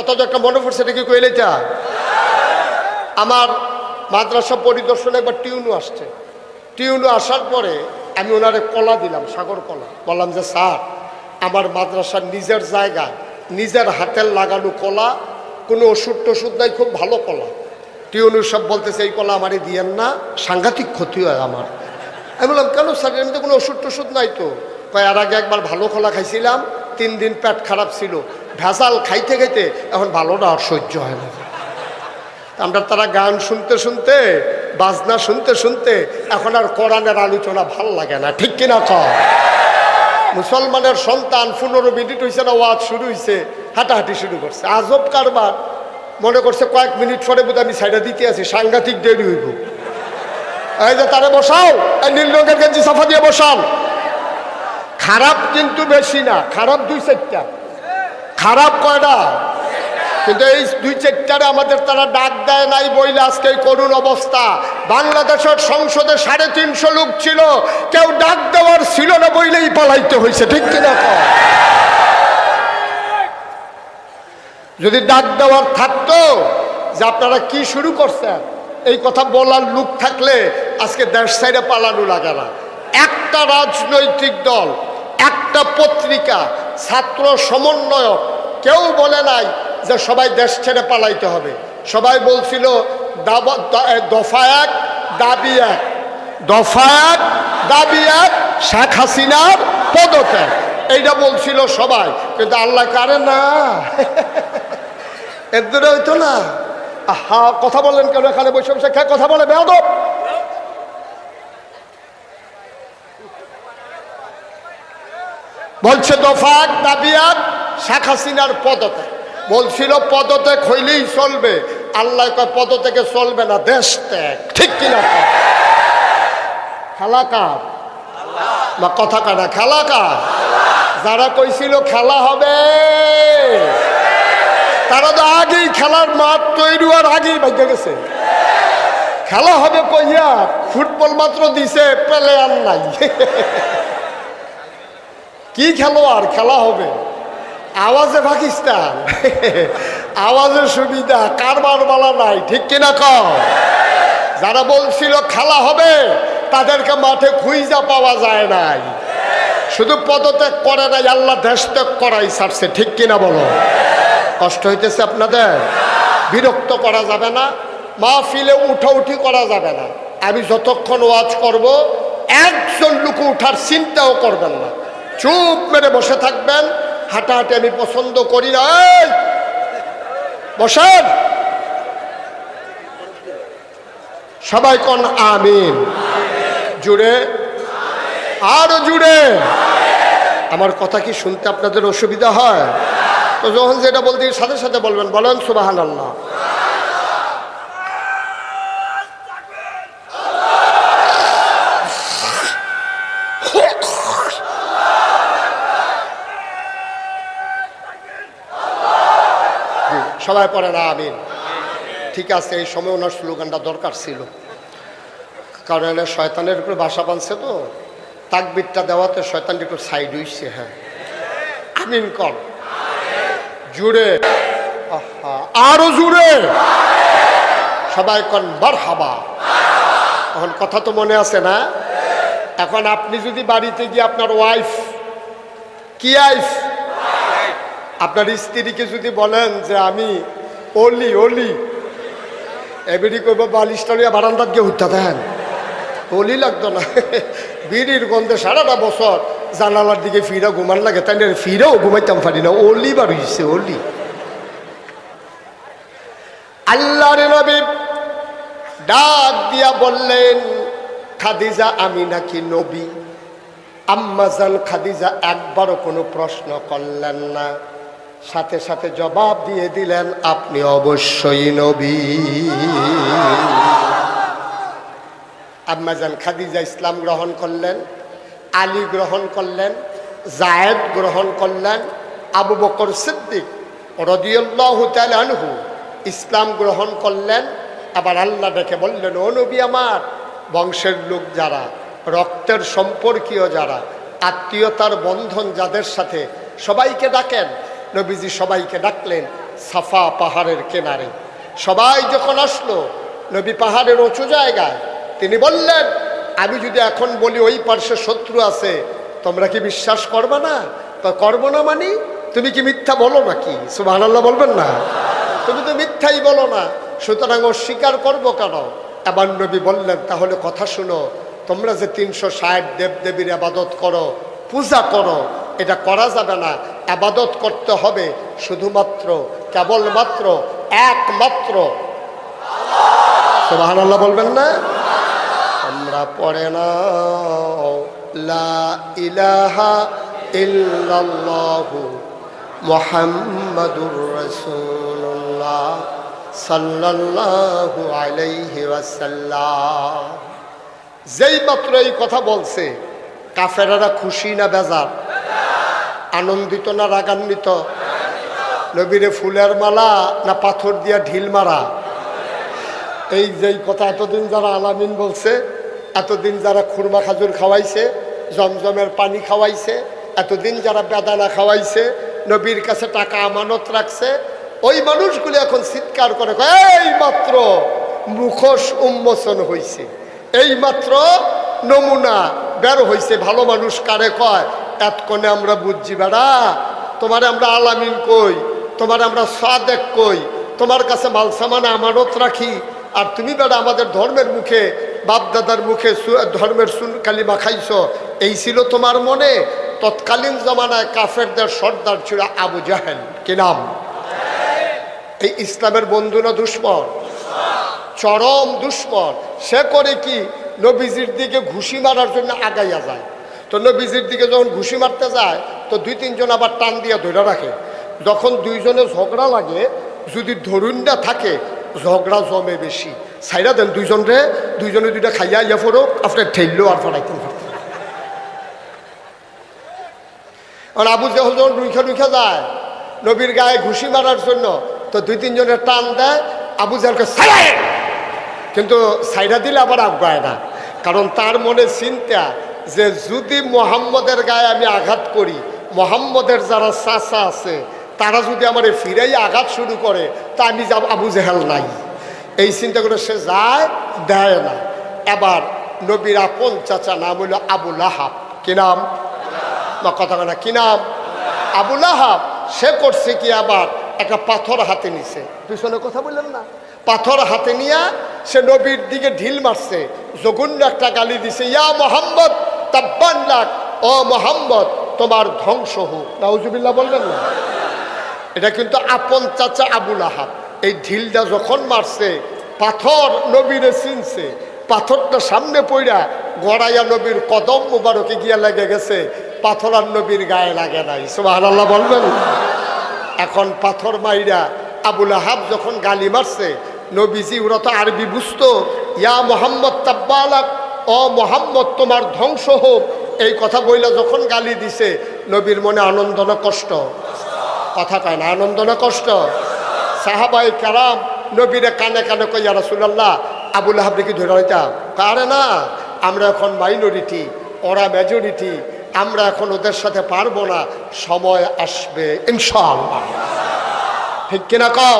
কথা তো একটা মনে পড়ছে, এটা কি কইলে চা? আমার মাদ্রাসা পরিদর্শনে একবার টিউনু আসছে। টিউনু আসার পরে আমি ওনারে কলা দিলাম, সাগর কলা। বললাম যে স্যার, আমার মাদ্রাসার নিজের জায়গায় নিজের হাতের লাগানো কলা, কোনো ওষুধ টষুধ নাই, খুব ভালো কলা। টিউনু সব বলতেছে এই কলা আমারই দিয়েন না, সাংঘাতিক ক্ষতি হয় আমার। আমি বললাম কেন স্যার, এমনিতে কোনো ওষুধ টষুধ নাই তো। এর আগে একবার ভালো কলা খাইছিলাম, 3 দিন পেট খারাপ ছিল, ভেজাল খাইতে খাইতে এখন ভালোটা আর সহ্য হয় না। আমরা তারা গান শুনতে শুনতে, বাজনা শুনতে শুনতে এখন আর কোরআনের আলোচনা ভাল লাগে না, ঠিক কিনা কর? মুসলমানের সন্তান 15 মিনিট হয়েছে না, ওয়াজ শুরু হয়েছে, হাঁটাহাঁটি শুরু করছে। আজব কারবার, মনে করছে কয়েক মিনিট পরে বোধ আমি সাইডা দিতে আছি, সাংঘাতিক দেরি হইব। এই যে তারে বসাও, এই নীল রঙের গেঞ্জি সাফা দিয়ে বসান। খারাপ কিন্তু বেশি না, খারাপ 2-4টা। খারাপ কয়টা? কিন্তু এই 2-4টারে আমাদের তারা ডাক দেয় নাই বইলে আজকে এই করুণ অবস্থা। বাংলাদেশের সংসদে 350 লোক ছিল, কেউ ডাক দেওয়ার ছিল না বইলেই পালাইতে হয়েছে, ঠিক কিনা? যদি ডাক দেওয়ার থাকতো যে আপনারা কি শুরু করছেন, এই কথা বলার লোক থাকলে আজকে দেশ সাইডে পালানো লাগে না। একটা রাজনৈতিক দল, একটা পত্রিকা, ছাত্র সমন্বয়ক কেউ বলে নাই যে সবাই দেশ ছেড়ে পালাইতে হবে। সবাই বলছিল দফা 1 দাবি 1, দফা 1 দাবি 1, শেখ হাসিনার পদত্যাগ, এইটা বলছিল সবাই। কিন্তু আল্লাহ কারে না, এর দূরে হইতো না। আহা, কথা বলেন কেন? এখানে বসে বসে কথা বলে বেয়াদব। বলছে দফা 1 দাবি 1, শেখ হাসিনার পদত্যাগ। বলছিল পদত্যাগ হইলেই চলবে, আল্লাহ কয় পদত্যাগে চলবে না, দেশ ত্যাগ, ঠিক কিনা? খেলা কার? বা কথা কাটা খেলা কার? যারা কইছিল খেলা হবে, তারা তো আগেই খেলার মাঠ তৈরি হওয়ার আগেই ভাগ্যে গেছে। খেলা হবে কইয়া, ফুটবল মাত্র দিছে, প্লেয়ার নাই। কি খেলোয়াড়, খেলা হবে? আওয়াজে পাকিস্তান, আওয়াজের সুবিধা, কারবার বলা নাই, ঠিক কিনা কও? যারা বলছিল খেলা হবে তাদেরকে মাঠে খুঁজা পাওয়া যায় নাই। শুধু পদত্যাগ করে নাই, আল্লাহ দেশ ত্যাগ করাই ছাড়ছে, ঠিক কিনা বলো? কষ্ট হইতেছে আপনাদের? বিরক্ত করা যাবে না, মাহফিলে উঠাউঠি করা যাবে না। আমি যতক্ষণ ওয়াজ করব একজন লোক উঠার চিন্তাও করবেন না, চুপ মেরে বসে থাকবেন। হাঁটাহাঁটি আমি পছন্দ করি না। বসেন সবাই, কোন আমিন জুড়ে, আরো জুড়ে। আমার কথা কি শুনতে আপনাদের অসুবিধা হয়? তো যখন যেটা বলতে সাথে সাথে বলবেন, বলেন সুবহানাল্লাহ। সবাই পড়েন আমিন। ঠিক আছে, এই সময় ওনার স্লোগানটা দরকার ছিল, কারণ এনে শয়তানের উপরে বাসা বাঁধছে তো, তাকবীরটা দেওয়াতে শয়তানটা একটু সাইড হইছে। হ্যাঁ, আমিন কর জুড়ে, আরো জুড়ে, সবাই কন মারহাবা। এখন কথা তো মনে আছে না? এখন আপনি যদি বাড়িতে গিয়ে আপনার ওয়াইফ, কি ওয়াইফ, আপনার স্ত্রীকে যদি বলেন যে আমি অলি অলি, এবারই কইব বালিশটা নিয়ে বারান্দার গিয়ে উঠতে দেন, অলি লাগতো না। বিড়ির গন্ধে সারাটা বছর জানালার দিকে ফিরা ঘুমান লাগে, তাই না? ফিরেও ঘুমাইতাম পারি না, অলি বার হইছে অলি। আল্লাহর নবী ডাক দিয়া বললেন, খাদিজা আমি নাকি নবী? আম্মাজান খাদিজা একবারও কোনো প্রশ্ন করলেন না, সাথে সাথে জবাব দিয়ে দিলেন, আপনি অবশ্যই নবী। আম্মাজান খাদিজা ইসলাম গ্রহণ করলেন, আলী গ্রহণ করলেন, জায়েদ গ্রহণ করলেন, আবু বকর সিদ্দিক রাদিয়াল্লাহু তাআলা আনহু ইসলাম গ্রহণ করলেন। আবার আল্লাহ ডেকে বললেন, ও নবী আমার, বংশের লোক যারা, রক্তের সম্পর্কীয় যারা, আত্মীয়তার বন্ধন যাদের সাথে, সবাইকে ডাকেন। নবীজি সবাইকে ডাকলেন, সাফা পাহাড়ের কিনারে। সবাই যখন আসলো নবী পাহাড়ের উঁচু জায়গায়, তিনি বললেন, আমি যদি এখন বলি ওই পার্শ্বে শত্রু আছে, তোমরা কি বিশ্বাস করবে না? তো করবো না মানে তুমি কি মিথ্যা বলো নাকি? সুবহানাল্লাহ বলবেন না? তুমি তো মিথ্যাই বলো না, সুতরাং অস্বীকার করবো কেন? এবার নবী বললেন, তাহলে কথা শুনো, তোমরা যে 360 দেবদেবীর আবাদত করো, পূজা করো, এটা করা যাবে না। আবাদত করতে হবে শুধুমাত্র, কেবলমাত্র, একমাত্র। সুবহানাল্লাহ বলবেন না? আমরা পড়ে না লা ইলাহা ইল্লাল্লাহু মুহাম্মাদুর রাসূলুল্লাহ সাল্লাল্লাহু আলাইহি ওয়াসাল্লাম। যেই মাত্র এই কথা বলছে, কাফেররা খুশি না বেজার? আনন্দিত না রাগান্বিত? নবীরে ফুলের মালা না পাথর দিয়া ঢিল মারা? এই যেই কথা এতদিন যারা আলামিন বলছে, এতদিন যারা খুরমা খাজুর খাওয়াইছে, জমজমের পানি খাওয়াইছে, এতদিন যারা বেদানা খাওয়াইছে, নবীর কাছে টাকা আমানত রাখছে, ওই মানুষগুলি এখন চিৎকার করে, এই মাত্র মুখোশ উন্মোচন হয়েছে, এই মাত্র নমুনা বের হয়েছে। ভালো মানুষ কারে কয়? এতক্ষণে আমরা বুঝছি বেড়া, তোমারে আমরা আলামিন কই, তোমারে আমরা সাদেক কই, তোমার কাছে মাল সামান আমানত রাখি, আর তুমি বেড়া আমাদের ধর্মের মুখে, বাপদাদার মুখে ধর্মের কালিমা খাইছ, এই ছিল তোমার মনে? তৎকালীন জমানায় কাফেরদের সর্দার ছিল আবু জাহেল। কি নাম? এই ইসলামের বন্ধু না দুশ্মন? চরম দুশ্মন। সে করে কি, নবীজির দিকে ঘুষি মারার জন্য আগাইয়া যায়। তো নবীজির দিকে যখন ঘুষি মারতে যায়, তো 2-3 জন আবার টান দিয়া ধরে রাখে। যখন দুইজনে ঝগড়া লাগে, যদি ধরুন না থাকে, ঝগড়া জমে বেশি, সাইরা দেন দুইজনে দুইটা খাইয়া ইয়া ফোরক, আপনার ঠেললো আর ফরাইতেন। আর আবু জাহেল যখন রুইখা যায় নবীর গায়ে ঘুষি মারার জন্য, তো 2-3 জনের টান দেয়, আবু জাহেলকে সাইরা, কিন্তু সাইরা দিলে আবার আগায় না, কারণ তার মনে চিন্তা যে যদি মোহাম্মদের গায়ে আমি আঘাত করি, মোহাম্মদের যারা চাচা আছে তারা যদি আমার ফিরাই আঘাত শুরু করে, তা আমি যাব আবু জাহেল নাই। এই চিন্তা করে সে যায়, দেয় না। এবার নবীর আপন চাচা নাম হইল আবু লাহাব। কি নাম? কথা না, কি নাম? আবু লাহাব। সে করছে কি, আবার একটা পাথর হাতে নিছে, পিছনে কথা বললেন না, পাথর হাতে নিয়ে সে নবীর দিকে ঢিল মারছে, জঘন্য একটা গালি দিছে, ইয়া মোহাম্মদ তাব্বান লাক, ও মোহাম্মদ তোমার ধ্বংস হোক। নাউজুবিল্লাহ বলবেন না? এটা কিন্তু আপন চাচা আবু লাহাব। এই ঢিলটা যখন মারছে, পাথর নবীরে চিনছে, পাথরটা সামনে পড়া গড়াইয়া নবীর কদম মুবারকে গিয়া লেগে গেছে, পাথর আর নবীর গায়ে লাগে নাই। সুবহানাল্লাহ বলবেন? এখন পাথর মাইরা আবু লাহাব যখন গালি মারছে, নবীজি ওরা তো আরবি বুঝতো, ইয়া মোহাম্মদ তাব্বালাক, ও মোহাম্মদ তোমার ধ্বংস হোক, এই কথা বইলা যখন গালি দিছে, নবীর মনে আনন্দ না কষ্ট? কথা কয় না, আনন্দ না কষ্ট? সাহাবায়ে কেরাম নবীরে কানে কানে কই, ইয়া রাসূলুল্লাহ আবু লাহাব কি ধরে হইতাম? আরে না, আমরা এখন মাইনরিটি, ওরা মেজরিটি, আমরা এখন ওদের সাথে পারবো না, সময় আসবে ইনশাআল্লাহ। ঠিক কিনা কও?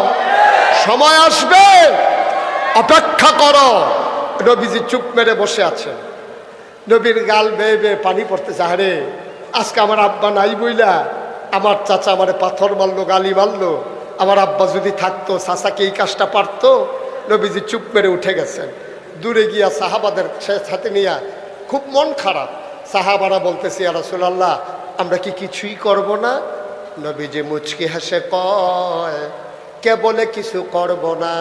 সময় আসবে, অপেক্ষা করো। নবীজি চুপ মেরে বসে আছেন, নবীর গাল বেয়ে বেয়ে পানি পড়তেছে। আরে আজকে আমার আব্বা নাই বইলা আমার চাচা আমারে পাথর মারলো, গালি মারলো, আমার আব্বা যদি থাকতো চাচাকে এই কাজটা পারতো। নবীজি চুপ মেরে উঠে গেছেন, দূরে গিয়া সাহাবাদের সাথে নিয়ে খুব মন খারাপ। সাহাবারা বলতেছে, ইয়া রাসূলুল্লাহ আমরা কি কিছুই করব না? নবীজি মুচকি হেসে কয়, কে বলে কিছু করব না?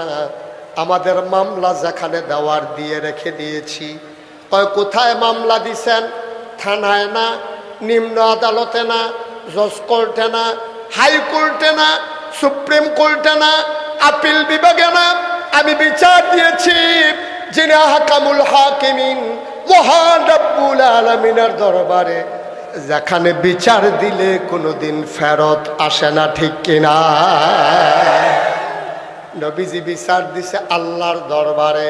আমাদের মামলা যেখানে দেওয়ার দিয়ে রেখে দিয়েছি। কয় কোথায় মামলা দিছেন? থানায় না, নিম্ন আদালতে না, জজ কোর্টে না, হাইকোর্টে না, সুপ্রিম কোর্টে না, আপিল বিভাগে না, আমি বিচার দিয়েছি যিনি হাকামুল হাকিমিন, মহান রব্বুল আলামিনের দরবারে, যেখানে বিচার দিলে কোনোদিন ফেরত আসে না। ঠিক কিনা? নবীজি বিচার দিছে আল্লাহর দরবারে।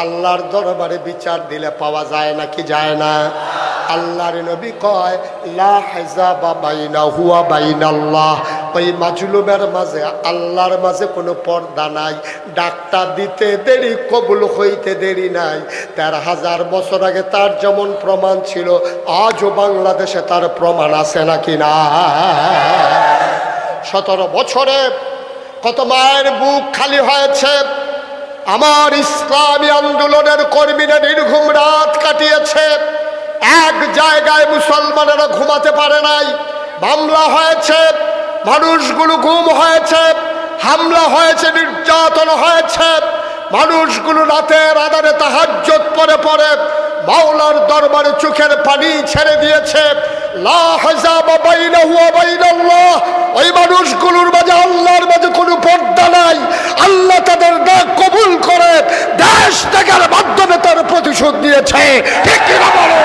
আল্লাহর দরবারে বিচার দিলে পাওয়া যায় নাকি যায় না? আল্লাহর নবী কয়, লা হিজাবা বাইনাহু ওয়া বাইনাল্লাহ, ওই মাজলুমের মাঝে আল্লাহর মাঝে কোনো পর্দা নাই। ডাকটা দিতে দেরি, কবুল হইতে দেরি নাই। ১৩,০০০ বছর আগে তার যেমন প্রমাণ ছিল, আজও বাংলাদেশে তার প্রমাণ আছে নাকি না? ১৭ বছরে কত মায়ের বুক খালি হয়েছে। আমার ইসলামী আন্দোলনের কর্মীরা নির্ঘুম রাত কাটিয়েছে। এক জায়গায় মুসলমানেরা ঘুমাতে পারে নাই। মামলা হয়েছে, মানুষগুলো গুম হয়েছে, হামলা হয়েছে, নির্যাতন হয়েছে। মানুষগুলো রাতের আধারে তাহাজ্জুদ পড়ে পড়ে মাওলার দরবারে চোখের পানি ছেড়ে দিয়েছে। লা হাজাবা বাইনাহু ওয়া বাইনাল্লাহ। ওই মানুষগুলোর মাঝে আল্লাহর মাঝে কোনো পর্দা নাই। আল্লাহ তাদের ডাক কবুল করে দেশ ত্যাগের মাধ্যমে তার প্রতিশোধ নিয়েছে। ঠিক কিনা বলো?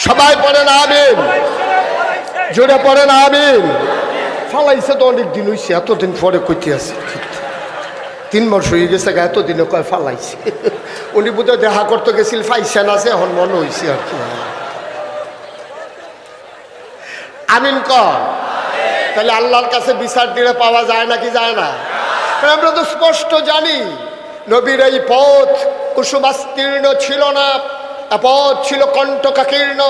সবাই পড়েন আমিন, জোরে পড়েন আমিন। ফালাইছে তো অনেক দিন হয়েছে, এতদিন পরে কইতে আছে 3 মাস হয়ে গেছে, এতদিনে কয় ফালাইছে। উনি বোধহয় দেখা করতে গেছিল, ফাইসেন আছে, এখন মনে হয়েছে আর কি। আমিন কর। তাহলে আল্লাহর কাছে বিচার দিলে পাওয়া যায় নাকি যায় না? আমরা তো স্পষ্ট জানি নবীর এই পথ কুসুমাস্তীর্ণ ছিল না, পথ ছিল কণ্টকাকীর্ণ।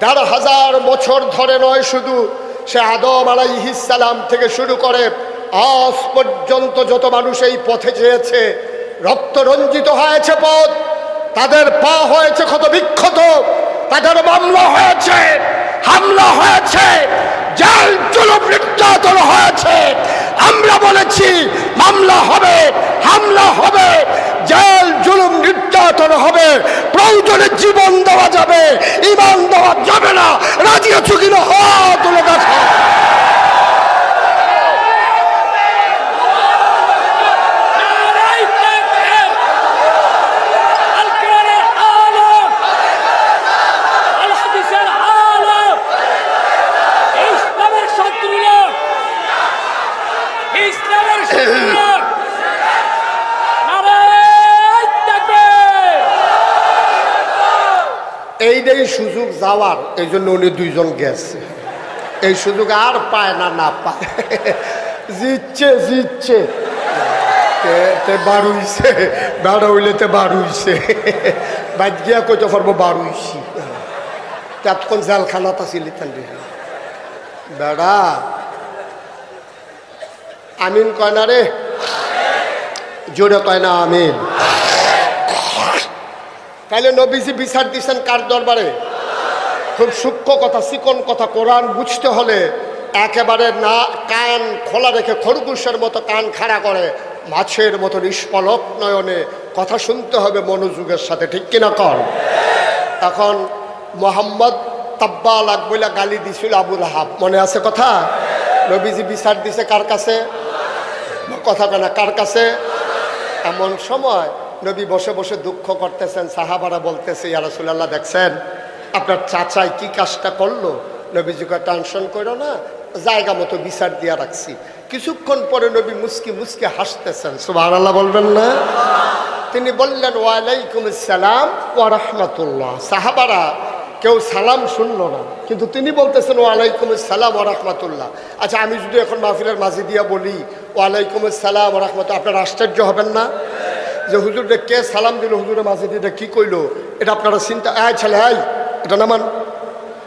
১৫০০ বছর ধরে নয়, শুধু সে আদম আলাইহিস সালাম থেকে শুরু করে আজ পর্যন্ত যত মানুষ এই পথে চেয়েছে, রক্ত রঞ্জিত হয়েছে পথ। তাদের পা হয়েছে ক্ষত বিক্ষত, তাদের মামলা হয়েছে, হামলা হয়েছে, জেল জুলুম নির্যাতন হয়েছে। আমরা বলেছি মামলা হবে, হামলা হবে, জেল জুলুম নির্যাতন হবে, প্রয়োজনে জীবন দেওয়া যাবে, ঈমান দেওয়া যাবে না। রাজি আছো কিনা? হাত তুলে দেখা। এইটাই সুযোগ যাওয়ার, এই জন্য উনি 2 জন গেছে। এই সুযোগ আর পায় না, না পায়, জিতছে জিতছে। বারুইছে, বেড়া হইলে তে বারুইছে, বাদ গিয়া কইতে পারবো বারুইছি। তখন জেলখানাত আসিলি তান্ডি বেড়া। আমিন কয় না রে? জোরে কয় না আমিন? তাইলে নবীজি বিচার দিচ্ছেন কার দরবারে? খুব সূক্ষ্ম কথা, চিকন কথা। কোরআন বুঝতে হলে একেবারে না কান খোলা রেখে খরগোশের মতো কান খাড়া করে মাছের মতো নিষ্পলক নয়নে কথা শুনতে হবে মনোযোগের সাথে। ঠিক কিনা কর? এখন মোহাম্মদ তাব্বা লাগ বইলা গালি দিছিল আবু লাহাব, মনে আছে কথা? নবীজি বিচার দিছে কার কাছে? কথা কেনা কার কাছে? এমন সময় নবী বসে বসে দুঃখ করতেছেন, সাহাবারা বলতেছে ইয়া রাসূলুল্লাহ দেখছেন আপনার চাচাই কি কাজটা করলো। নবীজিকে টেনশন করো না, জায়গা মতো বিচার দিয়া রাখছি। কিছুক্ষণ পরে নবী মুস্কি মুস্কি হাসতেছেন, সুবহানাল্লাহ বলবেন না? তিনি বললেন ওয়ালাইকুম আসসালাম ওয়া রাহমাতুল্লাহ। সাহাবারা কেউ সালাম শুনলো না, কিন্তু তিনি বলতেছেন ওয়ালাইকুম আসসালাম ওয়া রাহমাতুল্লাহ। আচ্ছা, আমি যদি এখন মাহফিলের মাঝে দিয়া বলি ওয়ালাইকুম আসসালাম ওয়া রাহমাতুল্লাহ, আপনারা আশ্চর্য হবেন না যে হুজুরে কে সালাম দিল, হুজুরের মাঝে দিয়ে কি কইলো? এটা আপনারা চিন্তা, আয় ছেলে আয় এটা নামান।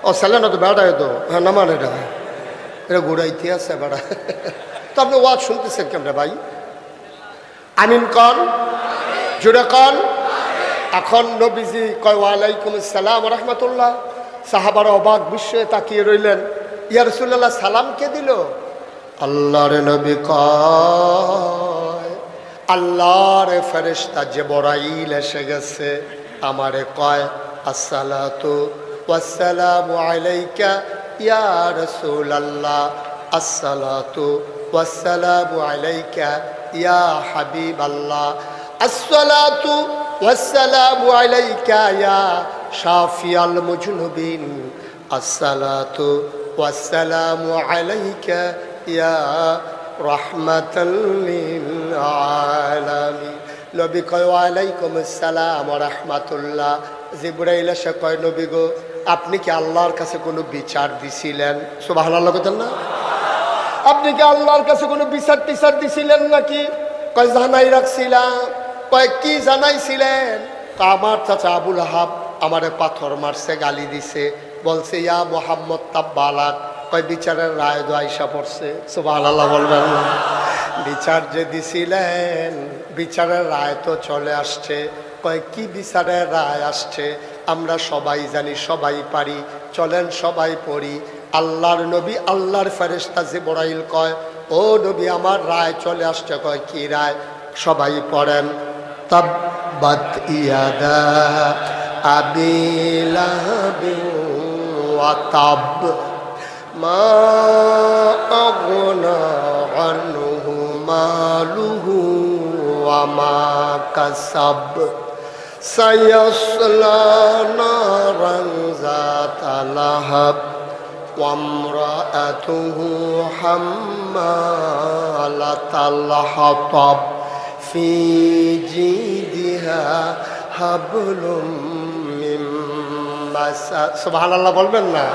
ও ছেলে না তো বেড়া, তো হ্যাঁ নামান, এটা এটা ঘুরাইতে আছে বেড়া। তো আপনি ওয়াজ শুনতেছেন কেমন ভাই? আমিন কন, জোরে কন। এখন নবীজি কয় ওয়ালাইকুম আসসালাম ওয়া রাহমাতুল্লাহ। সাহাবারা অবাক বিস্ময়ে তাকিয়ে রইলেন, ইয়া রাসূলুল্লাহ সালাম কে দিল? আল্লাহর নবী কয় আল্লাহর ফেরেশতা জিবরাইল এসে গেছে, আমারে কয় আসসালাতু ওয়াসসালামু আলাইকা ইয়া রাসূলুল্লাহ, আসসালাতু ওয়াসসালামু আলাইকা ইয়া হাবিবাল্লাহ, আসসালাতু ওয়াসসালামু আলাইকা ইয়া শাফিয়াল মুজনুবিন আসসালাতু ওয়াসসালামু আলাইকা ইয়া রাহমাতাল লিল আলামিন। নবী কয় ওয়ালাইকুম আসসালাম ওয়া রাহমাতুল্লাহ। জিবরাইল এসে কয় নবী গো আপনি কি আল্লাহর কাছে কোনো বিচার দিছিলেন? সুবহানাল্লাহ বলেন না। আপনি কি আল্লাহর কাছে কোনো বিচার টিচার দিছিলেন নাকি? কয় জানাই রাখছিলাম। কয় কি জানাইছিলেন? আমার চাচা আবুল আহাব আমারে পাথর মারছে, গালি দিছে, বলছে ইয়া মুহাম্মদ তাব্বালাক। কয় বিচারের রায় আইসা পড়ছে। সুবহানাল্লাহ বলবেন না। বিচার যে দিছিলেন বিচারের রায় তো চলে আসছে। কয় কি বিচারের রায় আসছে? আমরা সবাই জানি, সবাই পারি, চলেন সবাই পড়ি। আল্লাহর নবী আল্লাহর ফেরেশতা জিবরাইল কয় ও নবী আমার রায় চলে আসছে। কয় কি রায়? সবাই পড়েন তাব্বাত ইয়াদা আবি লাহাবিন ওয়া তাব মা আগনা আনহু মালুহু ওয়া মা কাসাব সায়াসলা নারান যাতা লাহাব ওয়া ইমরাআতুহু হাম্মালাতাল হাতাব ফি জিদিহা হাবলুম মিন মাসাদ। সুবহানাল্লাহ বলবেন না।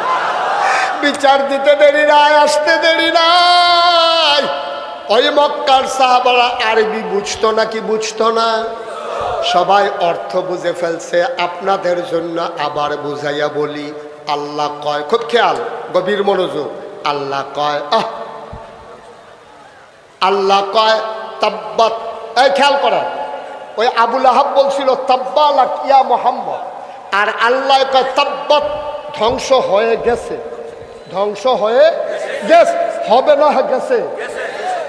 বিচার দিতে দেরি নাই, আসতে দেরি নাই। ওই মক্কার সাহাবারা আরবি বুঝতো নাকি বুঝতো না? সবাই অর্থ বুঝে ফেলছে। আপনাদের জন্য আবার বুঝাইয়া বলি। আল্লাহ কয়, খুব খেয়াল, গভীর মনোযোগ। আল্লাহ কয় আল্লাহ কয় তাব্বাত। এই খেয়াল করেন, ওই আবুল আহাব বলছিল তাব্বালাক ইয়া মুহাম্মদ, আর আল্লাহ কয় তাব্বাত, ধ্বংস হয়ে গেছে। ধ্বংস হয়ে গেছে, হবে না গেছে,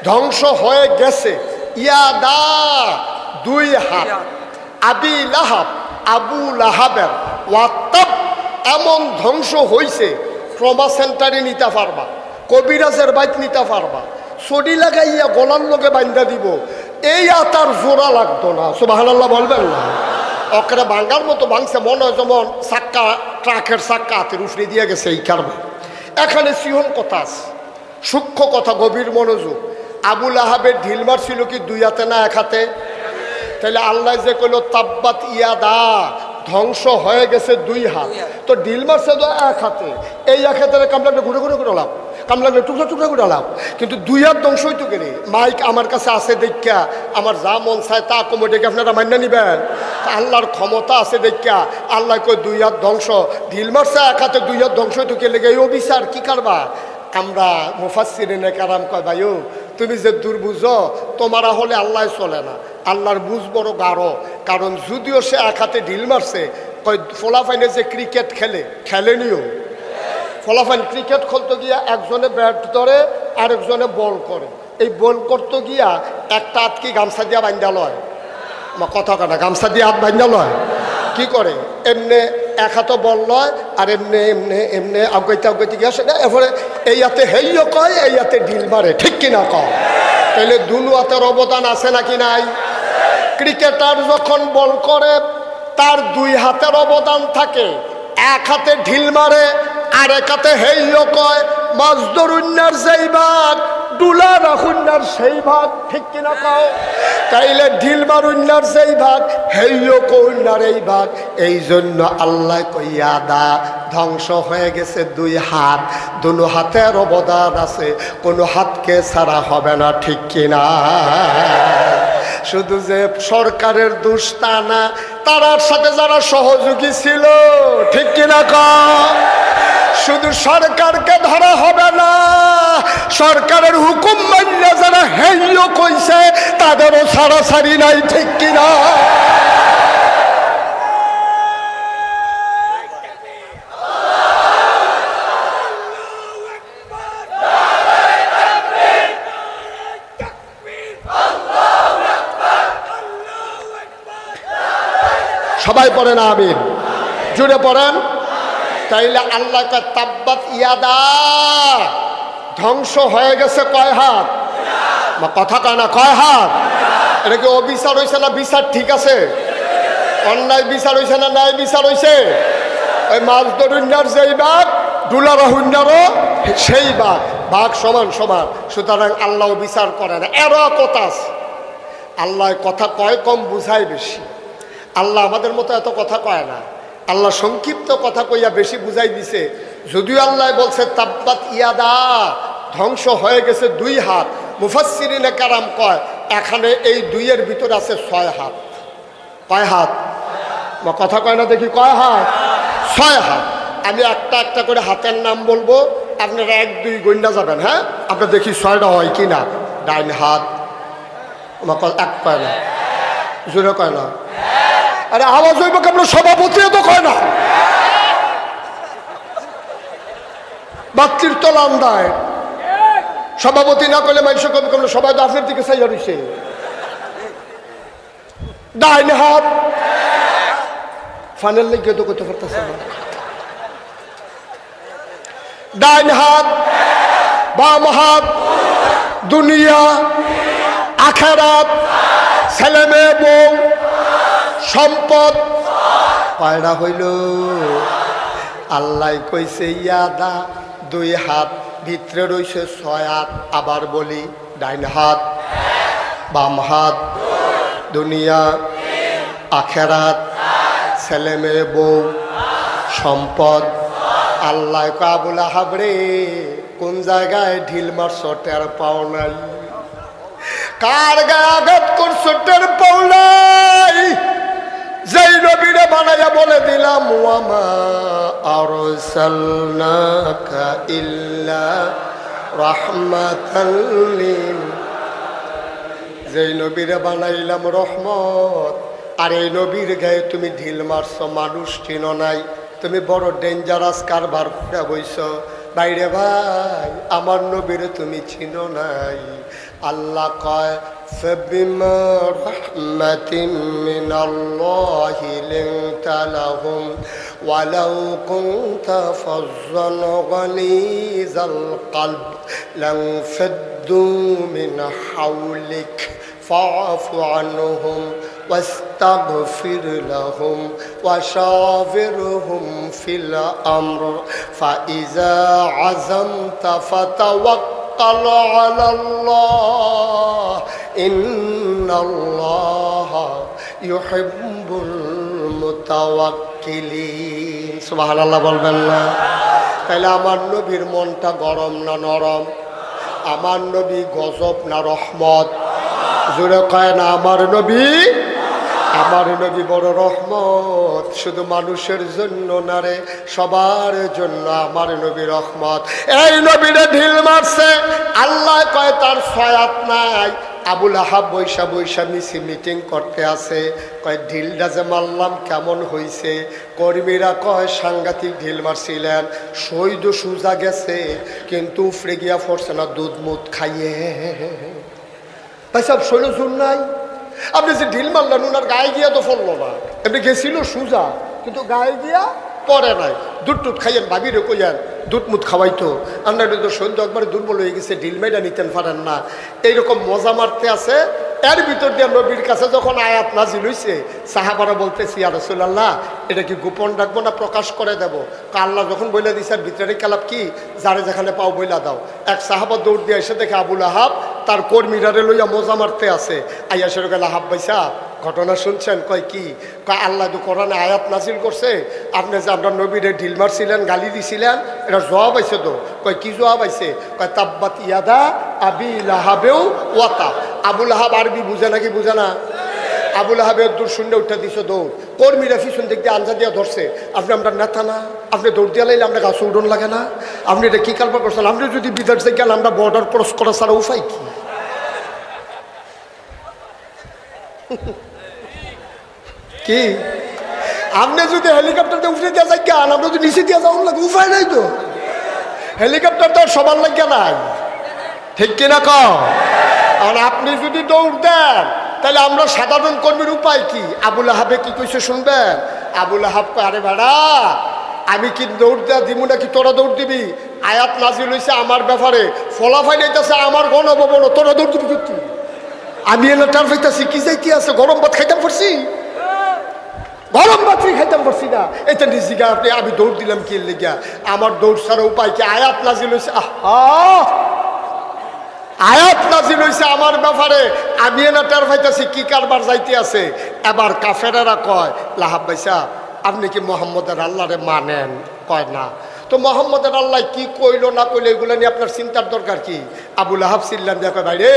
ধ্বংস হয়ে গেছে। ইয়াদা, দুই হাত, আবি লাহাব, আবু লাহাবের, ওয়াতাব, এমন ধ্বংস হইছে ট্রমা সেন্টারে নিতে পারবা, কবিরাজের বাইক নিতে পারবা, ছড়ি লাগাইয়া গলার লগে বান্ধা দিব, এই আতার জোড়া লাগতো না। সুবহানাল্লাহ বলবেন না। অকরে ভাঙ্গার মতো ভাঙছে, মনে হয় যেমন চাক্কা, ট্রাকের চাক্কা হাতের উফরে দিয়ে গেছে এই কারণে। এখানে সিহন কথা আছে, সূক্ষ্ম কথা, গভীর মনোযোগ। আবুল আহাবের ঢিল মারছিল কি দুই হাতে না এক হাতে? তাহলে আল্লাহ যে কইল তাব্বাত ইয়াদা, ধ্বংস হয়ে গেছে দুই হাত, তো ঢিল মারছে তো এক হাতে, এই এক হাতে কামলাকে ঘুরে ঘুরে ঘুরে লাভ, কামলাকে টুকরা টুকরা করে লাভ, কিন্তু দুই হাত ধ্বংস হইতো কেনে? মাইক আমার কাছে আছে দেখা আমার যা মন চায় তা কমে ডেকে আপনারা মান্য নিবেন। আল্লাহর ক্ষমতা আছে দেখা আল্লাহ কই দুই হাত ধ্বংস, ঢিল মারছে এক হাতে, দুই হাত ধ্বংস হইতো কে লেগে? এই অবিচার কি কারবা? আমরা মুফাসসিরিনে কারাম কয় ভাইও তুমি যে দূর বুঝো, তোমারা হলে আল্লাহ চলে না, আল্লাহর বুঝ বড় গাঢ়। কারণ যদিও সে এক হাতে ঢিল মারছে, কয় ফলাফাইনে যে ক্রিকেট খেলেনিও, ফলাফাইন ক্রিকেট খেলতে গিয়া একজনে ব্যাট ধরে আরেকজনে বল করে, এই বল করতে গিয়া একটা হাত কি গামছা দিয়া বান্ধা লয়? কথা কাটা, গামছা দিয়ে হাত বান্ধা লয়। কি করে? এমনি এক হাতে বল লয় আর এমনি এমনি এমনি আগাইতে গিয়া সেটা এরপরে এই হাতে হেইও কয়, এই হাতে ঢিল মারে, ঠিক কিনা কয়? তাহলে দুনো হাতের অবদান আছে নাকি নাই? ক্রিকেটার যখন বল করে তার দুই হাতের অবদান থাকে, এক হাতে ঢিল মারে আর এক হাতে হেইও কয়। মাছ ধরুন্নার যেই ভাগ, ডুলা রাখুন্নার সেই ভাগ, ঠিক কিনা কও? তাইলে ঢিল মারুন্নার যেই ভাগ, হেইও কন্যার এই ভাগ। এই জন্য আল্লাহ কইয়া দা, ধ্বংস হয়ে গেছে দুই হাত, দুনো হাতের অবদান আছে, কোনো হাতকে ছাড়া হবে না, ঠিক কিনা? শুধু যে সরকারের দোষ তা না, তার সাথে যারা সহযোগী ছিল, ঠিক কিনা কও? শুধু সরকারকে ধরা হবে না, সরকারের হুকুম মানলে যারা হেইও কইছে তাদেরও ছাড়াছাড়ি নাই, ঠিক কিনা? সবাই পড়েন আমিন, জুড়ে পড়েন। তাইলে আল্লাহ কয় তাব্বাত ইয়াদা, ধ্বংস হয়ে গেছে কয় হাত? কথা কয় না, কয় হাত? এটা কি অবিচার হয়েছে না বিচার ঠিক আছে? অন্যায় বিচার হয়েছে না ন্যায় বিচার হয়েছে? ওই মাছ ধরুন্যার যেই বাঘ ডুলারা হুন্যারও সেই বাঘ, বাঘ সমান সমান। সুতরাং আল্লাহ বিচার করে না। এরা কথা আছে, আল্লাহ কথা কয় কম, বুঝায় বেশি। আল্লাহ আমাদের মতো এত কথা কয় না। আল্লাহ সংক্ষিপ্ত কথা কইয়া বেশি বুঝাই দিছে। যদিও আল্লাহ বলছে তাব্বাত ইয়াদা, ধ্বংস হয়ে গেছে 2 হাত। মুফাসসিরিনে কারাম কয় এখানে এই 2-এর ভিতরে আছে 6 হাত। কয় হাত? কথা কয় না দেখি, কয় হাত? 6 হাত। আমি একটা একটা করে হাতের নাম বলবো, আপনারা 1 2 গণ্যা যাবেন। হ্যাঁ, আপনার দেখি 6টা হয় কি না। ডাইন হাত, এক কয় না, জোরে কয় না। আরে আওয়াজ হইব কেমন? সভাপতি তো কয় না, বাচ্চির তো লান্দায় সভাপতি না করলে মানুষ কবি কেমন? সবাই তো আপনার দিকে চাই হইছে। ডাইন হাত, ফাইনাল লিখে তো করতে পারতেছে না। ডাইন হাত, বাম হাত, দুনিয়া, আখেরাত, ছেলে মেয়ে, বউ, সম্পদ। কয়টা হইল? আল্লাহ কইছে ইয়াদা 2 হাত, ভিতরে রইছে 6 হাত। আবার বলি, ডাইন হাত, বাম হাত, দুনিয়া, আখেরাত, ছেলে মেয়ে, বউ, সম্পদ। আল্লাহ আবুল আহাব রে, কোন জায়গায় ঢিল মারছ টের পাও নাই? কার গায়ে আঘাত করছ টের পাও নাই? যেই নবীরে বানাইয়া বলে দিলাম ওয়ামা আরসালনাকা ইল্লা রাহমাতাল লিল, যেই নবীরে বানাইলাম রহমত, আর এই নবীর গায়ে তুমি ঢিল মারছ, মানুষ চিনো নাই, তুমি বড় ডেঞ্জারাস কারবার করে বইছ। বাইরে ভাই, আমার নবীরে তুমি চিনো নাই। আল্লাহ কয় ফাবিমা রাহমাতিন মিনাল্লাহি লিনতা লাহুম ওয়ালাউ কুনতা ফাজ্জান গালিজাল কলব লানফাদ্দু মিন হাওলিক ফাআফু আনহুম واستغفر لهم وشاورهم في الأمر فإذا عزمت فتوكل على الله إن الله يحب المتوكلين سبحان الله বলবেন না? তাহলে আমার নবীর মনটা গরম না নরম? আমার নবী গজব না রহমত? জোরে কয় না আমার নবী? আমার নবী বড় রহমত, শুধু মানুষের জন্য না রে, সবার জন্য আমার নবী রহমত। এই নবীরে ঢিল মারছে, আল্লাহ কয় তার 6 হাত নাই। আবুল আহাব বৈশা বৈশা মিটিং করতে আছে, কয় ঢিলটা যে মারলাম কেমন হইছে? কর্মীরা কয় সাংঘাতিক ঢিল মারছিলেন, শহীদ সুজা গেছে, কিন্তু উফরে গিয়া পড়ছে না দুধ মুধ খাইয়ে। ভাই সব শৈল জোর নাই। আপনি যে ঢিল মারলেন ওনার গায়ে গিয়া তো পড়লো না, এমনি গেছিল সুজা, কিন্তু গায়ে গিয়া পড়ে নাই। দুধ টুধ খাইয়েন, ভাবিরে কইয়েন দুধ মুধ খাওয়াইতো। আপনার তো সন্ধ্যা একবার দুর্বল হয়ে গেছে, ঢিল মেয়েটা নিতেন পারেন না, এইরকম মজা মারতে আছে। এর ভিতর দিয়ে নবীর কাছে যখন আয়াত নাজিল হইছে, সাহাবারা বলতেছি ইয়া রাসূলুল্লাহ, এটা কি গোপন রাখবো না প্রকাশ করে দেব? আল্লাহ যখন বইলা দিছে ভিতরে কালাপ কি, যারে যেখানে পাও বইলা দাও। এক সাহাবা দৌড় দিয়ে এসে দেখে আবুল আহাব তার কর্মীরারে লইয়া মজা মারতে আছে। আইয়া সেরে গেল, আহাব ভাইসা ঘটনা শুনছেন? কয় কি? কয় আল্লাহ তো কোরআনে আয়াত নাজিল করছে, আপনি যে আমরা নবীরে ঢিল মারছিলেন, গালি দিছিলেন, এটা জবাব আইছে তো। কয় কি জবাব আইছে? কয় তাব্বাত ইয়াদা আবি লাহাবেও ওয়াতা। আবুল আহাব আরবি বুঝে নাকি বুঝে না? আবুল আহাবের দূর শূন্য উঠে দিছে দৌড়, কর্মীরা পিছন দিক দিয়ে আঞ্জা দিয়া ধরছে। আপনি আমরা নেতা না? আপনি দৌড় দিয়া লাইলে আমরা গাছ উডন লাগে না? আপনি এটা কি কারবার করছেন? আপনি যদি বিদেশ থেকে গেলে আমরা বর্ডার ক্রস করা ছাড়া উপায় কি? কি আপনি যদি হেলিকপ্টারতে উঠে দিয়া যাই কেন? আমরা যদি নিচে দিয়া যাওয়ার লাগে উপায় নাই তো। হেলিকপ্টার তো সবার লাগে নাই, ঠিক কিনা কও? আর আপনি যদি দৌড় দেন তাহলে আমরা সাধারণ কর্মীর উপায় কি? আবুল আহাবে কি কইছে শুনবেন? আবুল আহাব কয়, আরে বেড়া, আমি কি দৌড় দেওয়া দিব নাকি তোরা দৌড় দিবি? আয়াত নাজিল হইছে আমার ব্যাপারে, ফলাফল হইতেছে আমার গণভবন, তোরা দৌড় দিবি কি? আমি এনে টার পাইতেছি কি যাইতে আছে, গরম ভাত খাইতাম পারছি। গরম বাতি খাইতাম পারছি না। এটা নিজেকে আপনি আমি দৌড় দিলাম কি লেগা? আমার দৌড় ছাড়া উপায় কি? আয়াত নাজিল হয়েছে, আয়াত নাজিল হয়েছে আমার ব্যাপারে। আমি না টের পাইতেছি কি কারবার যাইতে আছে। এবার কাফেরেরা কয়, লাহাব ভাইসা আপনি কি মোহাম্মদের আল্লাহরে মানেন? কয় না। তো মোহাম্মদের আল্লাহ কি কইলো না কইলো এগুলো নিয়ে আপনার চিন্তার দরকার কি? আবু লাহাব চিল্লাম দেখো ভাই রে,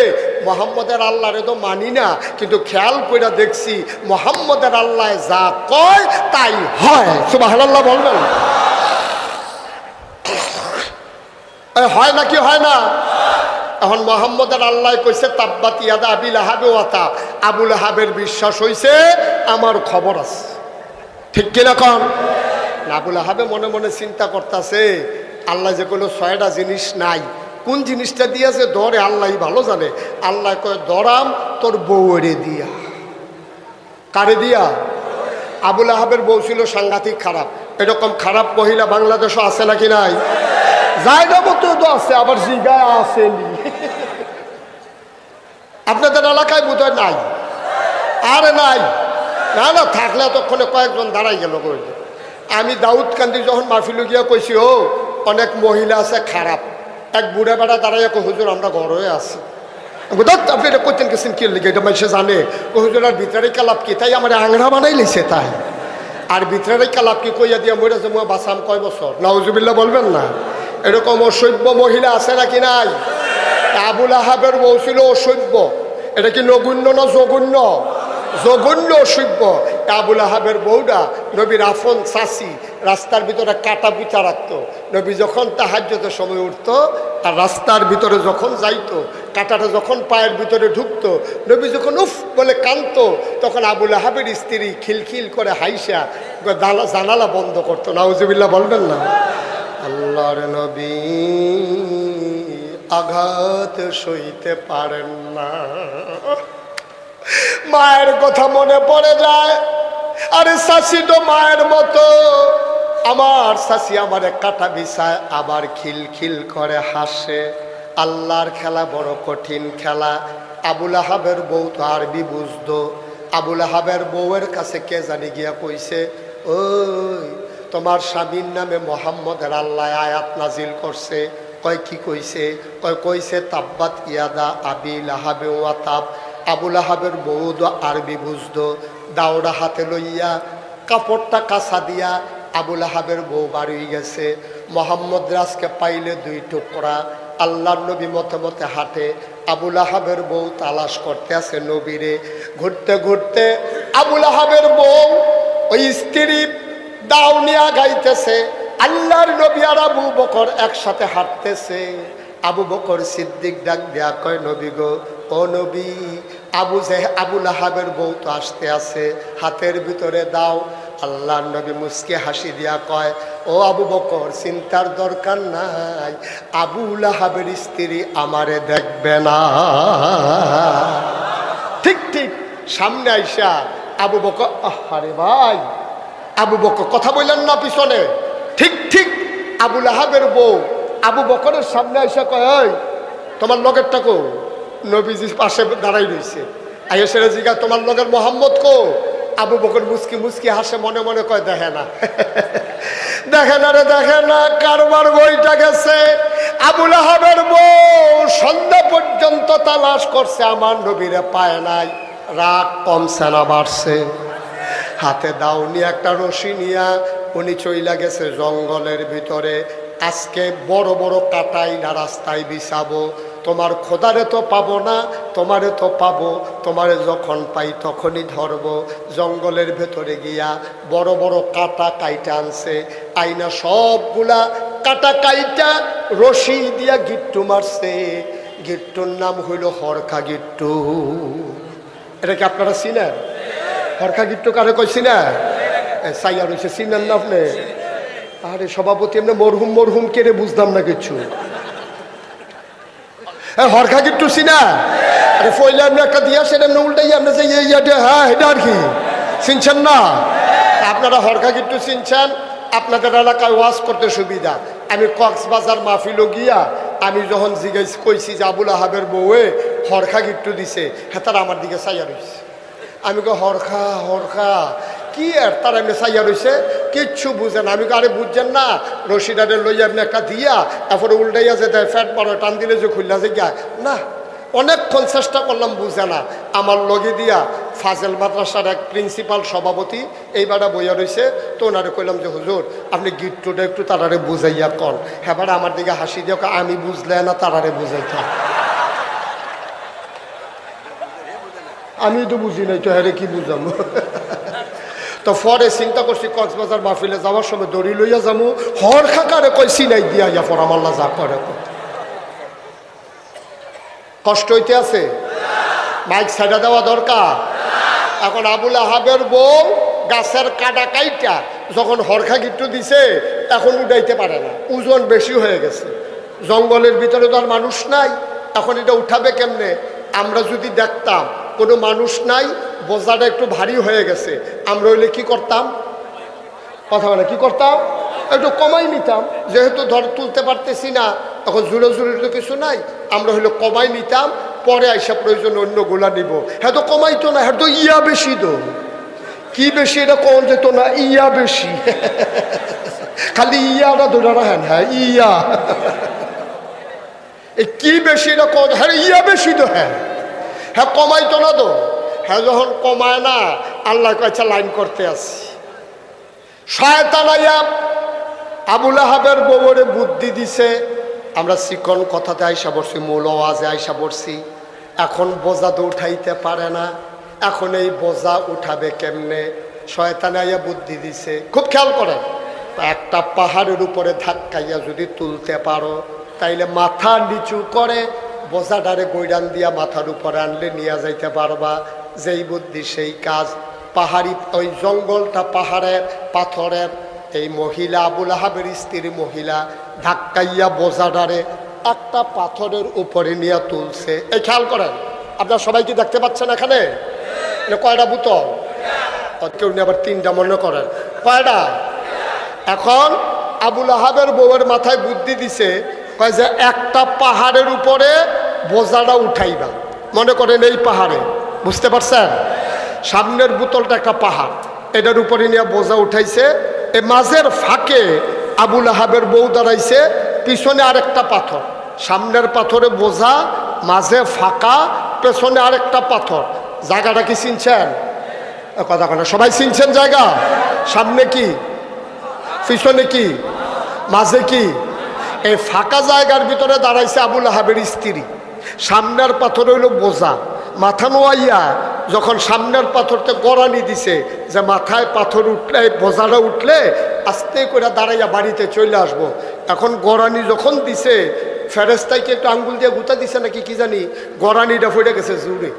মোহাম্মদের আল্লাহরে তো মানি না, কিন্তু খেয়াল করে দেখছি মোহাম্মদের আল্লাহ যা কয় তাই হয়। সুবহানাল্লাহ বলবেন? হয় নাকি হয় না? এখন মোহাম্মদের আল্লাহ কইছে তাব্বাত ইয়াদা আবি লাহাব ওয়া তাব। আবু লাহাবের বিশ্বাস হইছে আমার খবর আছে, ঠিক কিনা কন? আবু লাহাবে মনে মনে চিন্তা করতেছে, আল্লাহ যে কোনো 6টা জিনিস নাই, কোন জিনিসটা দিয়েছে ধরে আল্লাহ ভালো জানে। আল্লাহ কয় ধরাম তোর বউরে দিয়া। কারে দিয়া? আবু লাহাবের বউ ছিল সাংঘাতিক খারাপ। এরকম খারাপ মহিলা বাংলাদেশও আছে নাকি নাই? জায়গা মতো তো আছে, আবার জিগায় আসেনি। আপনাদের এলাকায় বোধহয় নাই? আরে নাই, না না, থাকলে তখনই কয়েকজন দাঁড়াই গেল। আমি দাউদকান্দি যখন মাহফিলে গিয়া কইছি, ও অনেক মহিলা আছে খারাপ। এক বুড়া বেড়া দাঁড়াইয়া কো, হুজুর আমরা ঘরে আছি। আপনি এটা করতেন গেছেন কি লিখে? এটা মানুষে জানে হুজুর আর ভিতরে কালাপ কি? তাই আমার আংরা বানাই লিছে তাই। আর ভিতরে কালাপ কি কইয়া দিয়া মরে যে মই বাঁচাম কয় বছর? নাউজুবিল্লাহ বলবেন না? এরকম অসভ্য মহিলা আছে নাকি নাই? আবু লাহাবের বউ ছিল অসভ্য। এটা কি নগণ্য না জঘন্য? জঘন্য অসভ্য। আবু লাহাবের বউটা নবীর আফন চাচি, রাস্তার ভিতরে কাটা পিঠা রাখতো। নবী যখন তাহাজ্জুদের সময় উঠতো আর রাস্তার ভিতরে যখন যাইতো, কাটাটা যখন পায়ের ভিতরে ঢুকতো, নবী যখন উফ বলে কাঁদতো, তখন আবু লাহাবের স্ত্রী খিলখিল করে হাইসা জানালা বন্ধ করতো। নাউজুবিল্লাহ বলবেন না? আল্লাহর নবী আঘাত সইতে পারেন না। মায়ের কথা মনে পড়ে যায়। আরে শাশি তো মায়ের মতো। আমার শাশি আমারে কাটা বিছায়, আবার খিলখিল করে হাসে। আল্লাহর খেলা বড় কঠিন খেলা। আবু লাহাবের বউ তো আরবি বুঝতো। আবু লাহাবের বউয়ের কাছে কে জানি গিয়া কইছে, ওই তোমার স্বামীর নামে মোহাম্মদের আল্লাহ আয়াত নাজিল করছে। কয় কি কইছে? কইছে তাব্বাত ইয়াদা আবি লাহাবে ওয়া তাব। আবু লাহাবের বউ আরবি বুঝতো। দাওড়া হাতে লইয়া কাপড়টা কাছা দিয়া আবু লাহাবের বউ বাড়ি গেছে। মোহাম্মদ রাজকে পাইলে 2 টুকরা। আল্লাহর নবী মতে মতে হাঁটে। আবু লাহাবের বউ তালাশ করতে আছে নবীরে। ঘুরতে ঘুরতে আবু লাহাবের বউ ওই স্ত্রী দাও নিয়া গাইতেছে। আল্লাহর নবী আর আবু বকর একসাথে হাঁটতেছে। আবু বকর সিদ্দিক ডাক দেয়া কয়, নবী গো, ও নবী, আবু লাহাবের বউ তো আসতে আছে, হাতের ভিতরে দাও। আল্লাহর নবী মুস্কি হাসি দিয়া কয়, ও আবু বকর, চিন্তার দরকার নাই, আবু লাহাবের স্ত্রী আমারে দেখবে না। ঠিক ঠিক সামনে আইসা আবু বকর, আরে ভাই আবু বকর কথা বললেন না পিছনে? ঠিক ঠিক আবু লাহাবের বউ আবু বকরের সামনে আইসা কয়, ওই তোমার লগেরটা কো? নবীজির পাশে দাঁড়াই রয়েছে। আইসা জিগা, তোমার লগের মোহাম্মদ কো? আবু বকর মুস্কি মুস্কি হাসে, মনে মনে কয়, দেখে না দেখে না রে, দেখে না, কারবার বইটা গেছে। আবু লাহাবের বউ সন্ধ্যা পর্যন্ত তালাশ করছে, আমার নবীরে পায় নাই। রাগ কমছে না বাড়ছে? হাতে দাউনি একটা রশি নিয়া উনি চইলা গেছে জঙ্গলের ভিতরে। আজকে বড় বড় কাটাই না রাস্তায় বিছাবো, তোমার খোদারে তো পাবো না, তোমারে তো পাবো, তোমারে যখন পাই তখনই ধরবো। জঙ্গলের ভেতরে গিয়া বড় বড় কাটা কাইটা আনছে, আইনা সবগুলা কাটা কাইটা রশি দিয়া গিট্টু মারছে। গিট্টুর নাম হইল হরখা গিট্টু। এটা কি আপনারা চিনেন? হরখা গিট্টু কারে কইছি না? সাইয়া রয়েছে, চিনেন না আপনি? আরে সভাপতি, এমনি মরহুম মরহুম কেড়ে বুঝলাম না কিছু। হরখা গিট্টু চিনা? আরে ফইলে এমনি একটা দিয়া সেটা এমনি উল্টাই আপনি যে ইয়াটা, হ্যাঁ এটা আর কি চিনছেন না? আপনারা হরখা গিট্টু চিনছেন? আপনাদের এলাকায় ওয়াজ করতে সুবিধা। আমি কক্সবাজার মাহফিলও গিয়া আমি যখন জিজ্ঞেস কইছি যে আবু লাহাবের বউয়ে হরখা গিট্টু দিছে, হ্যাঁ তারা আমার দিকে চাইয়া রয়েছে। আমি কই হরখা হরখা, কি আর তারা এমনি চাইয়া রয়েছে, কিচ্ছু বুঝেন। আমি আরে বুঝছেন না, রশিদারে লইয়া এমনি একটা দিয়া তারপরে উল্টাইয়া যে দেয়, ফ্যাট বড় টান দিলে যে খুললা যে গা না। অনেকক্ষণ চেষ্টা করলাম, বুঝে না। আমার লগে দিয়া ফাজেল মাদ্রাসার এক প্রিন্সিপাল সভাপতি এইবারটা বইয়া রয়েছে, তো ওনারে কইলাম যে হুজুর আপনি গিট্টুটা একটু তারারে বুঝাইয়া কন। হ্যাঁ, আমার দিকে হাসি দিয়ে আমি বুঝলে না তারারে বুঝাইতা, আমি তো বুঝি নাই তো, হ্যাঁ কি বুঝাম। তো পরে চিন্তা করছি কক্সবাজার মাহফিলে যাওয়ার সময় দড়ি লইয়া যাবো, হর খাকারে কই সিনাই দিয়া ইয়া পর আমার যা করে। কষ্ট হইতে আছে, মাইক ছাড়া দেওয়া দরকার। এখন আবুল আহাবের বউ গাছের কাটা কাইটা যখন হরখা গিট্টু দিছে, এখন উঠাইতে পারে না, ওজন বেশি হয়ে গেছে। জঙ্গলের ভিতরে তো আর মানুষ নাই, এখন এটা উঠাবে কেমনে? আমরা যদি দেখতাম কোনো মানুষ নাই, বোঝাটা একটু ভারী হয়ে গেছে, আমরা হইলে কি করতাম? কথা বলে কি করতাম? একটু কমাই নিতাম। যেহেতু ধর তুলতে পারতেছি না, তখন জুড়ে জুড়ে তো কিছু নাই, আমরা হইলে কমাই নিতাম, পরে আইসা প্রয়োজন অন্য গোলা নিব। হ্যাঁ তো কমাইতো না, হ্যাঁ তো ইয়া বেশি তো। কি বেশি এটা কম যেত না, ইয়া বেশি। খালি ইয়াটা ধরে রাখেন, হ্যাঁ ইয়া। এই কি বেশি এটা কম, হ্যাঁ ইয়া বেশি তো। হ্যাঁ হ্যাঁ কমাইতো না তো। হ্যাঁ যখন কমায় না, আল্লাহ কাছে লাইন করতে আসি। শয়তান আইয়া আবুল আহাবের বউরে বুদ্ধি দিছে। আমরা চিকন কথাতে আইসা পড়ছি, মূল আওয়াজে আইসা পড়ছি। এখন বোঝা তো উঠাইতে পারে না, এখন এই বোঝা উঠাবে কেমনে? শয়তান আইয়া বুদ্ধি দিছে, খুব খেয়াল করেন। একটা পাহাড়ের উপরে ধাক্কাইয়া যদি তুলতে পারো, তাইলে মাথা নিচু করে বোঝাটারে গৈরান দিয়া মাথার উপরে আনলে নিয়ে যাইতে পারবা। যেই বুদ্ধি সেই কাজ। পাহাড়ি ওই জঙ্গলটা পাহাড়ের পাথরের, এই মহিলা আবুল আহাবের স্ত্রী মহিলা ধাক্কাইয়া বোঝাটারে একটা পাথরের উপরে নিয়ে তুলছে। এই খেয়াল করেন, আপনারা সবাই কি দেখতে পাচ্ছেন? এখানে কয়টা বোতল? কেউ নিয়ে আবার তিনটা মনে করেন, কয়টা? এখন আবুল আহাবের বউয়ের মাথায় বুদ্ধি দিছে, কয় যে একটা পাহাড়ের উপরে বোঝাটা উঠাইবা। মনে করেন এই পাহাড়ে, বুঝতে পারছেন? সামনের বোতলটা একটা পাহাড়, এটার উপরে নিয়ে বোঝা উঠাইছে। এই মাঝের ফাঁকে আবুল আহাবের বউ দাঁড়াইছে, পিছনে আরেকটা পাথর। সামনের পাথরে বোঝা, মাঝে ফাঁকা, পেছনে আরেকটা পাথর। জায়গাটা কি চিনছেন? কথা কথা সবাই চিনছেন জায়গা? সামনে কি, পিছনে কি, মাঝে কি? এই ফাঁকা জায়গার ভিতরে দাঁড়াইছে আবুল আহাবের স্ত্রী। সামনের পাথর হইল বোঝা। মাথা নোয়াইয়া যখন সামনের পাথরতে গড়ানি দিছে যে মাথায় পাথর উঠলে, বোঝাটা উঠলে আস্তে করে দাঁড়াইয়া বাড়িতে চলে আসবো। এখন গড়ানি যখন দিছে, ফেরেস্তাইকে একটু আঙ্গুল দিয়ে গুতা দিছে নাকি কি জানি, গড়ানিটা পড়ে গেছে জুড়ে।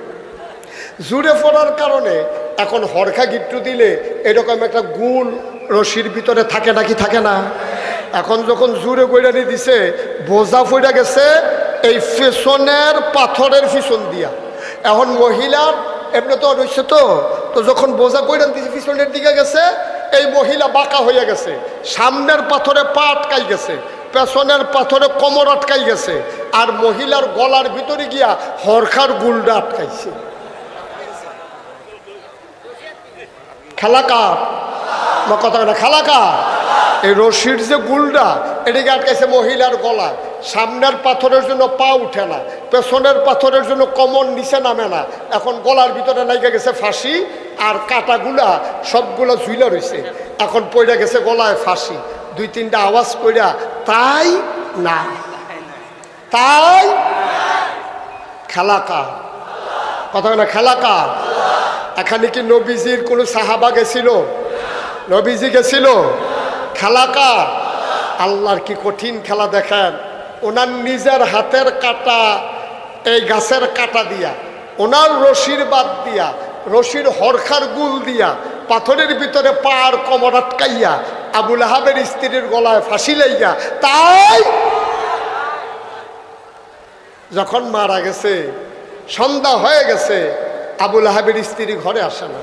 জুড়ে পড়ার কারণে এখন হরখা গিট্টু দিলে এরকম একটা গুল রশির ভিতরে থাকে নাকি থাকে না? এখন যখন জুড়ে গড়ানি দিছে, বোঝা পড়ে গেছে এই পেছনের পাথরের পিছন দিয়া। এখন মহিলার এমনি তো রয়েছে, তো যখন বোঝা গড়ান দিছে পিছনের দিকে গেছে, এই মহিলা বাঁকা হয়ে গেছে। সামনের পাথরে পা আটকাই গেছে, পেছনের পাথরে কোমর আটকাই গেছে, আর মহিলার গলার ভিতরে গিয়া হরখার গুলটা আটকাইছে। খেলাকার কথা না, খেলাকার এই রশির যে গুলটা এটাকে আটকাইছে মহিলার গলায়। সামনের পাথরের জন্য পা উঠে না, পেছনের পাথরের জন্য কোমর নিচে নামে না। এখন গলার ভিতরে নাইকা গেছে ফাঁসি, আর কাটাগুলা সবগুলো ঝুইলা রয়েছে। এখন পড়ে গেছে গলায় ফাঁসি। দুই তিনটা আওয়াজ কইরা তাই না, তাই খেলাকার কথা না, খেলাকার। এখানে কি নবীজির কোনো সাহাবা গেছিল? নবীজি গেছিল? খেলাকার। আল্লাহর কি কঠিন খেলা দেখেন। ওনার নিজের হাতের কাটা, এই গাছের কাটা দিয়া, ওনার রশির বাদ দিয়া, রশির হরখার গুল দিয়া, পাথরের ভিতরে পার কোমর আটকাইয়া আবুল আহাবের স্ত্রীর গলায় ফাঁসি লাইয়া, তাই যখন মারা গেছে, সন্ধ্যা হয়ে গেছে, আবুল আহাবের স্ত্রী ঘরে আসে না।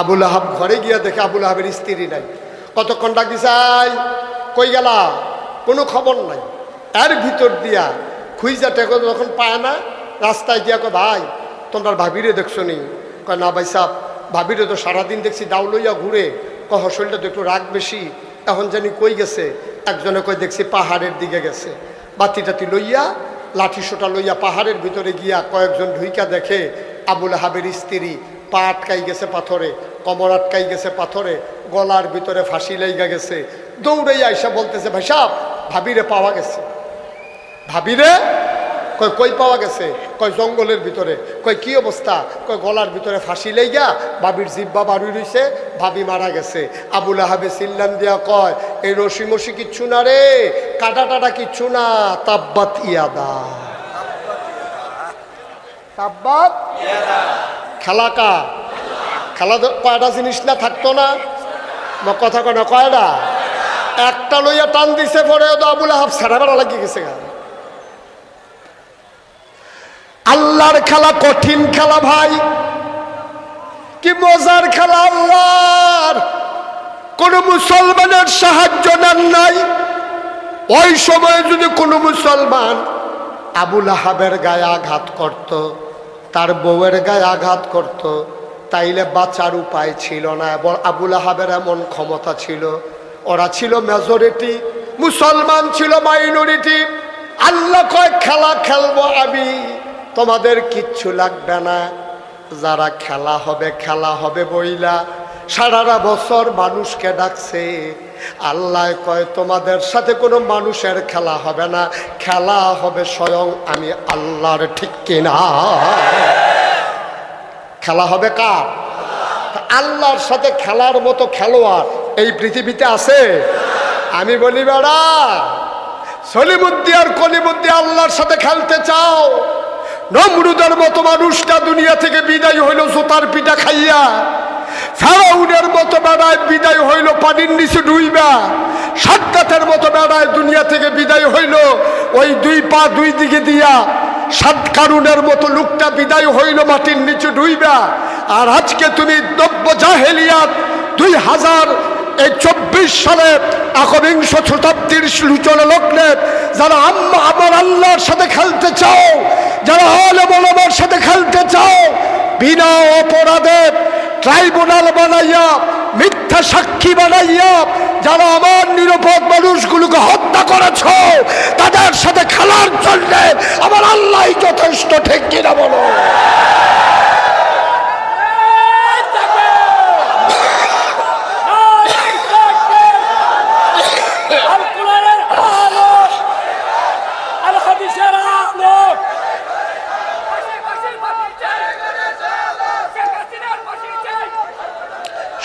আবুল আহাব ঘরে গিয়া দেখে আবুল আহাবের স্ত্রী নাই। কতক্ষণ ডাক দিছে, কই গেলা? কোনো খবর নাই। এর ভিতর দিয়া খুঁজা টেকো যখন পায় না, রাস্তায় গিয়া কয় ভাই তোমরা ভাবিরে দেখছো নি? কয় না ভাই সাহ, ভাবিরে তো সারাদিন দেখছি দাউ লইয়া ঘুরে, শরীরটা তো একটু রাগ বেশি, এখন জানি কই গেছে। একজনে কই দেখছি পাহাড়ের দিকে গেছে, বাতি টাতি লইয়া লাঠি সোটা লইয়া পাহাড়ের ভিতরে গিয়া কয়েকজন ঢুইকা দেখে আবুল আহাবের স্ত্রী পা আটকাই গেছে পাথরে, কমর আটকাই গেছে পাথরে, গলার ভিতরে ফাঁসি লাইগা গেছে। দৌড়াইয়া আইসা বলতেছে, ভাই সাহেব ভাবিরে পাওয়া গেছে। ভাবিরে কই কই পাওয়া গেছে? কয় জঙ্গলের ভিতরে। কয় কি অবস্থা? কয় গলার ভিতরে ফাঁসি লাইগা ভাবির জিব্বা বাড়ি রইছে, ভাবি মারা গেছে। আবুল আহাবে সিল্লাম দিয়া কয়, এই রশি মশি কিচ্ছু না রে, কাটা টাটা কিচ্ছু না, তাব্বাত ইয়াদা, তাব্বাত খেলাকা খেলা। কয়টা জিনিস না থাকতো না, কথা কয় না, কয়টা? একটা লইয়া টান দিছে, পরে আবুল আহাব সারা বেড়া লাগিয়ে গেছে। আল্লাহর খেলা কঠিন খেলা ভাই, কি মজার খেলা। আল্লাহর কোন মুসলমানের সাহায্য নেন নাই। ওই সময় যদি কোনো মুসলমান আবুল আহাবের গায়ে আঘাত করত, তার বউয়ের গায়ে আঘাত করত, তাইলে বাঁচার উপায় ছিল না। এবং আবুল আহাবের এমন ক্ষমতা ছিল, ওরা ছিল মেজরিটি, মুসলমান ছিল মাইনরিটি। আল্লাহ কয় খেলা খেলবো আমি, তোমাদের কিচ্ছু লাগবে না, যারা খেলা হবে বইলা সারাটা বছর মানুষকে ডাকছে। আল্লাহ কয় তোমাদের সাথে কোনো মানুষের খেলা হবে না, খেলা হবে স্বয়ং আমি আল্লাহর। ঠিক কিনা? খেলা হবে কার? আল্লাহর সাথে খেলার মতো খেলোয়াড় এই পৃথিবীতে আছে? আমি বলি বেড়া, সলিমুদ্দি আর কলিমুদ্দি আল্লাহর সাথে খেলতে চাও? নমরুদের মতো মানুষটা দুনিয়া থেকে বিদায় হইল জোতার পিঠা খাইয়া, ফেরাউনের মতো বেড়ায় বিদায় হইল পানির নিচে ডুইবা, সাদ্দাতের মতো বেড়ায় দুনিয়া থেকে বিদায় হইল ওই দুই পা দুই দিকে দিয়া, সাদকারুনের মতো লোকটা বিদায় হইল মাটির নিচে ডুইবা। আর আজকে তুমি নব্য জাহেলিয়াত 2024 সালে একবিংশ শতাব্দীর লুচনে লগ্নে যারা আমার আল্লাহর সাথে খেলতে চাও, যারা আলেম ওলামার সাথে খেলতে চাও, বিনা অপরাধে ট্রাইব্যুনাল বানাইয়া, মিথ্যা সাক্ষী বানাইয়া যারা আমার নিরাপদ মানুষগুলোকে হত্যা করেছ, তাদের সাথে খেলার জন্য আমার আল্লাহ যথেষ্ট। ঠিক কিনা বলো?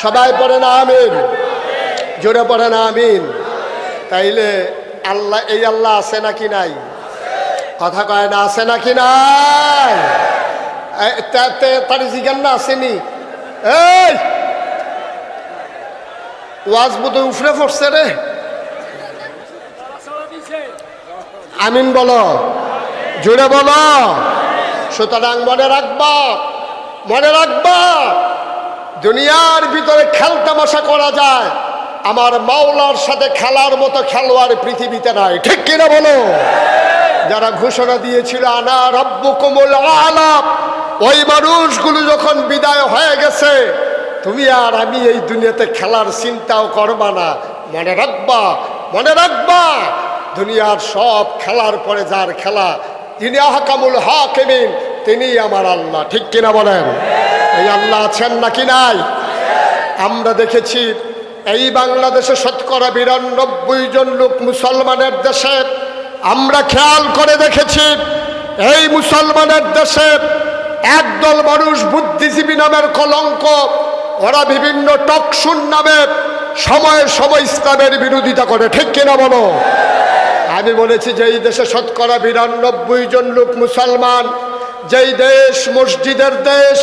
সবাই পড়ে না আমিন, জোরে পড়ে না আমিন। তাইলে আল্লাহ, এই আল্লাহ আছে নাকি নাই? কথা কয় না, আছে নাকি নাই? তার জিজ্ঞান না আসেনি? এই ওয়াজ বোধ উফরে পড়ছে রে, আমিন বলো, জোরে বলো। সুতরাং মনে রাখবা, মনে রাখবা, দুনিয়ার ভিতরে খেলতামাশা করা যায়, আমার মাওলার সাথে খেলার মতো খেলোয়াড় পৃথিবীতে নাই। ঠিক কিনা বলো? যারা ঘোষণা দিয়েছিল আনা রাব্বুকুমুল আ'লা, ওই মানুষগুলো যখন বিদায় হয়ে গেছে, তুমি আর আমি এই দুনিয়াতে খেলার চিন্তাও করবা না। মনে রাখবা, মনে রাখবা, দুনিয়ার সব খেলার পরে যার খেলা, যিনি আহকামুল হাকিমিন, তিনি আমার আল্লাহ। ঠিক কিনা বলেন? এই আল্লাহ আছেন নাকি নাই? আমরা দেখেছি এই বাংলাদেশে 92% জন লোক মুসলমানের দেশে। আমরা খেয়াল করে দেখেছি এই মুসলমানের দেশে একদল মানুষ বুদ্ধিজীবী নামের কলঙ্ক, ওরা বিভিন্ন টকশুন নামে সময়ে সময় ইসলামের বিরোধিতা করে। ঠিক কিনা বলো? আমি বলেছি যে এই দেশে 92% জন লোক মুসলমান, যেই দেশ মসজিদের দেশ,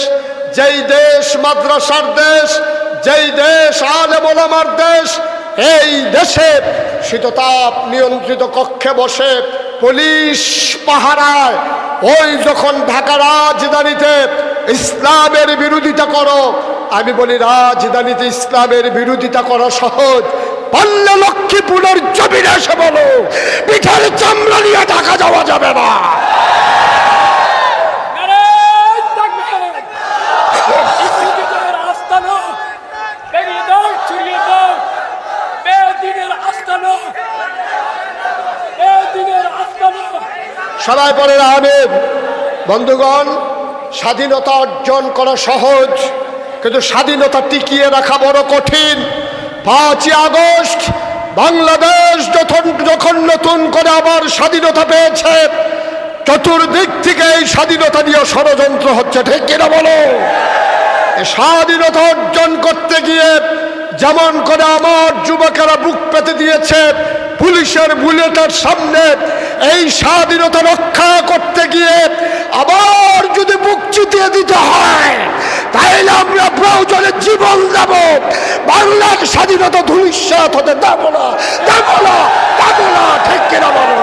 যেই দেশ মাদ্রাসার দেশ, যেই দেশ আলেম ওলামার দেশ, এই দেশে শীততাপ নিয়ন্ত্রিত কক্ষে বসে পুলিশ পাহারায়, ওই যখন ঢাকা রাজধানীতে ইসলামের বিরোধিতা করো, আমি বলি রাজধানীতে ইসলামের বিরোধিতা করা সহজ, পারলে লক্ষ্মীপুরের জমিনে এসে বলো পিঠের চামড়া নিয়ে ঢাকা যাওয়া যাবে না। সবাই পড়েন আমিন। বন্ধুগণ, স্বাধীনতা অর্জন করা সহজ, কিন্তু স্বাধীনতা টিকিয়ে রাখা বড় কঠিন। 5ই আগস্ট বাংলাদেশ যখন নতুন করে আবার স্বাধীনতা পেয়েছে, চতুর্দিক থেকে এই স্বাধীনতা নিয়ে ষড়যন্ত্র হচ্ছে, ঠিক কিনা বলো? স্বাধীনতা অর্জন করতে গিয়ে যেমন করে আমার যুবকেরা বুক পেতে দিয়েছে পুলিশের বুলেটের সামনে, এই স্বাধীনতা রক্ষা করতে গিয়ে আবার যদি বুক চিতিয়ে দিতে হয়, তাইলে আমরা প্রয়োজনে জীবন দেব, বাংলার স্বাধীনতা ধূলিসাৎ হতে দেব না, দেব না, দেব না, ঠিক কিনা বলো?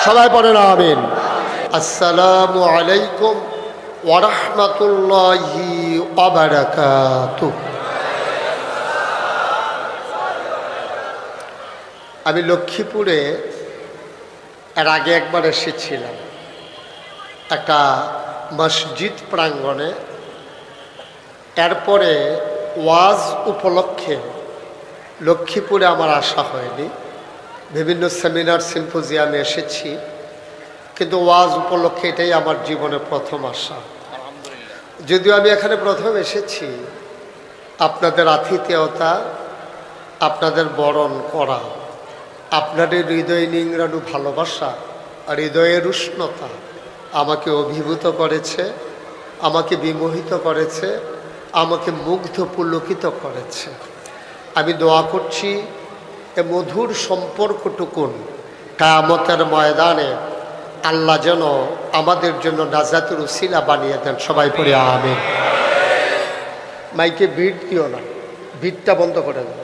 সবাই পড়েন আমিন। আসসালামু আলাইকুম ওয়া রাহমাতুল্লাহি ওয়া বারাকাতুহু। আমি লক্ষ্মীপুরে এর আগে একবার এসেছিলাম একটা মসজিদ প্রাঙ্গণে। এরপরে ওয়াজ উপলক্ষে লক্ষ্মীপুরে আমার আসা হয়নি। বিভিন্ন সেমিনার সিম্পোজিয়ামে এসেছি, কিন্তু ওয়াজ উপলক্ষে এটাই আমার জীবনের প্রথম আসা। যদিও আমি এখানে প্রথম এসেছি, আপনাদের আতিথেয়তা, আপনাদের বরণ করা, আপনাদের হৃদয় নিংড়ানো ভালোবাসা আর হৃদয়ের উষ্ণতা আমাকে অভিভূত করেছে, আমাকে বিমোহিত করেছে, আমাকে মুগ্ধ পুলকিত করেছে। আমি দোয়া করছি এ মধুর সম্পর্কটুকুন কিয়ামতের ময়দানে আল্লাহ যেন আমাদের জন্য নাজাতের উসিলা বানিয়ে দেন। সবাই পড়ে আমিন। মাইকে বিট দিও না, বিটটা বন্ধ করে দেন।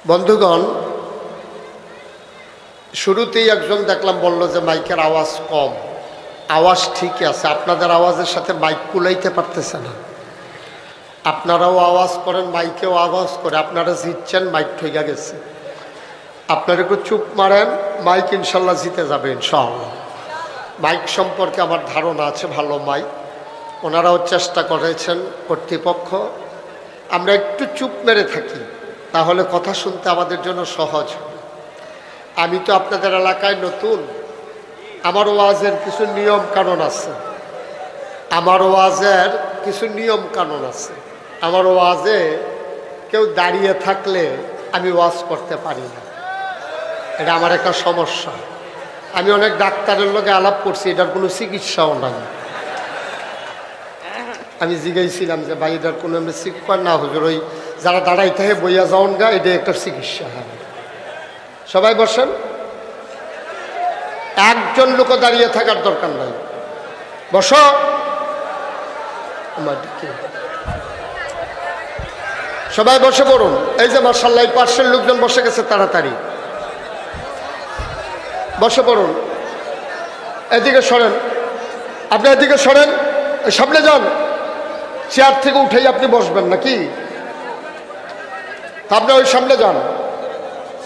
বন্ধুগণ, শুরুতেই একজন দেখলাম বলল যে মাইকের আওয়াজ কম। আওয়াজ ঠিকই আছে, আপনাদের আওয়াজের সাথে মাইক কুলাইতে পারতেছে না। আপনারাও আওয়াজ করেন, মাইকেও আওয়াজ করে, আপনারা জিতছেন, মাইক ঠেকে গেছে। আপনারা একটু চুপ মারেন, মাইক ইনশাল্লাহ জিতে যাবে ইনশাআল্লাহ। মাইক সম্পর্কে আমার ধারণা আছে, ভালো মাইক, ওনারাও চেষ্টা করেছেন কর্তৃপক্ষ। আমরা একটু চুপ মেরে থাকি, তাহলে কথা শুনতে আমাদের জন্য সহজ হবে। আমি তো আপনাদের এলাকায় নতুন, আমার ওয়াজের কিছু নিয়ম কানুন আছে, আমার ওয়াজের কিছু নিয়ম কানুন আছে। আমার ওয়াজে কেউ দাঁড়িয়ে থাকলে আমি ওয়াজ করতে পারি না, এটা আমার একটা সমস্যা। আমি অনেক ডাক্তারের লোকে আলাপ করছি, এটার কোনো চিকিৎসাও নাই। আমি জিজ্ঞাসিলাম যে ভাই এটার কোনো এমনি চিকিৎসা না, হুজুর ওই যারা দাঁড়াই থাকে বইয়া যাওন গা, এটা একটা চিকিৎসা। হ্যাঁ, সবাই বসেন, একজন লোক দাঁড়িয়ে থাকার দরকার নাই, বসো। আমার দিকে সবাই বসে পড়ুন। এই যে মাশাআল্লাহ পার্শ্বের লোকজন বসে গেছে, তাড়াতাড়ি বসে পড়ুন। এদিকে সরেন, আপনি এদিকে সরেন, সামনে যান। চেয়ার থেকে উঠেই আপনি বসবেন নাকি? আপনি ওই সামনে যান,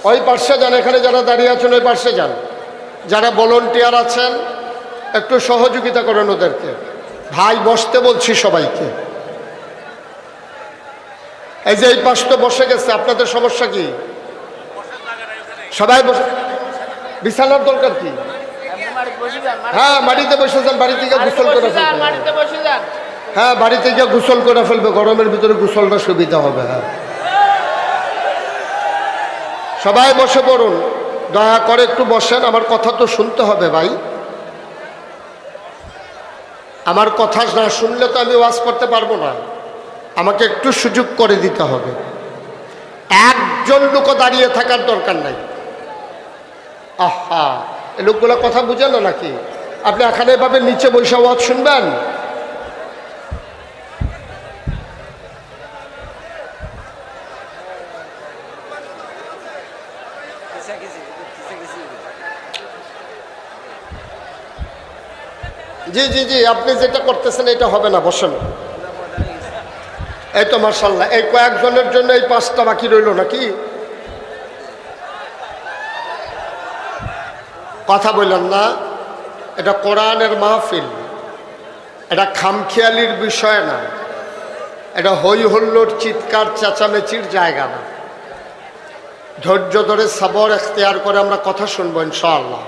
ওই পার্শ্বে যান। এখানে যারা দাঁড়িয়ে আছেন ওই পার্শ্বে যান। যারা ভলান্টিয়ার আছেন একটু সহযোগিতা করেন ওদেরকে। ভাই বসতে বলছি সবাইকে। এই যে এই পাশ তো বসে গেছে, আপনাদের সমস্যা কি? সবাই বসে, বিছানার দরকার কি? হ্যাঁ, মাটিতে বসে যান, বাড়ি থেকে গোসল করে ফেলবে। হ্যাঁ, বাড়ি থেকে গোসল করে ফেলবে, গরমের ভিতরে গোসলটা সুবিধা হবে। হ্যাঁ, সবাই বসে পড়ুন, দয়া করে একটু বসেন। আমার কথা তো শুনতে হবে ভাই, আমার কথা না শুনলে তো আমি ওয়াজ করতে পারবো না। আমাকে একটু সুযোগ করে দিতে হবে। একজন লোক দাঁড়িয়ে থাকার দরকার নাই। আহা, এই লোকগুলো কথা বুঝে না নাকি? আপনি এখানে এভাবে নিচে বসে ওয়াজ শুনবেন? জি জি জি, আপনি যেটা করতেছেন এটা হবে না, বসেন। এই তো মাশাআল্লাহ, এই কয়েকজনের জন্য এই 5টা বাকি রইল নাকি? কথা বললেন না, এটা কোরআনের মাহফিল, এটা খামখেয়ালির বিষয় না, এটা হই হল্লোর চিৎকার চেঁচামেচির জায়গা না। ধৈর্য ধরে সবর এখতিয়ার করে আমরা কথা শুনবো ইনশাআল্লাহ।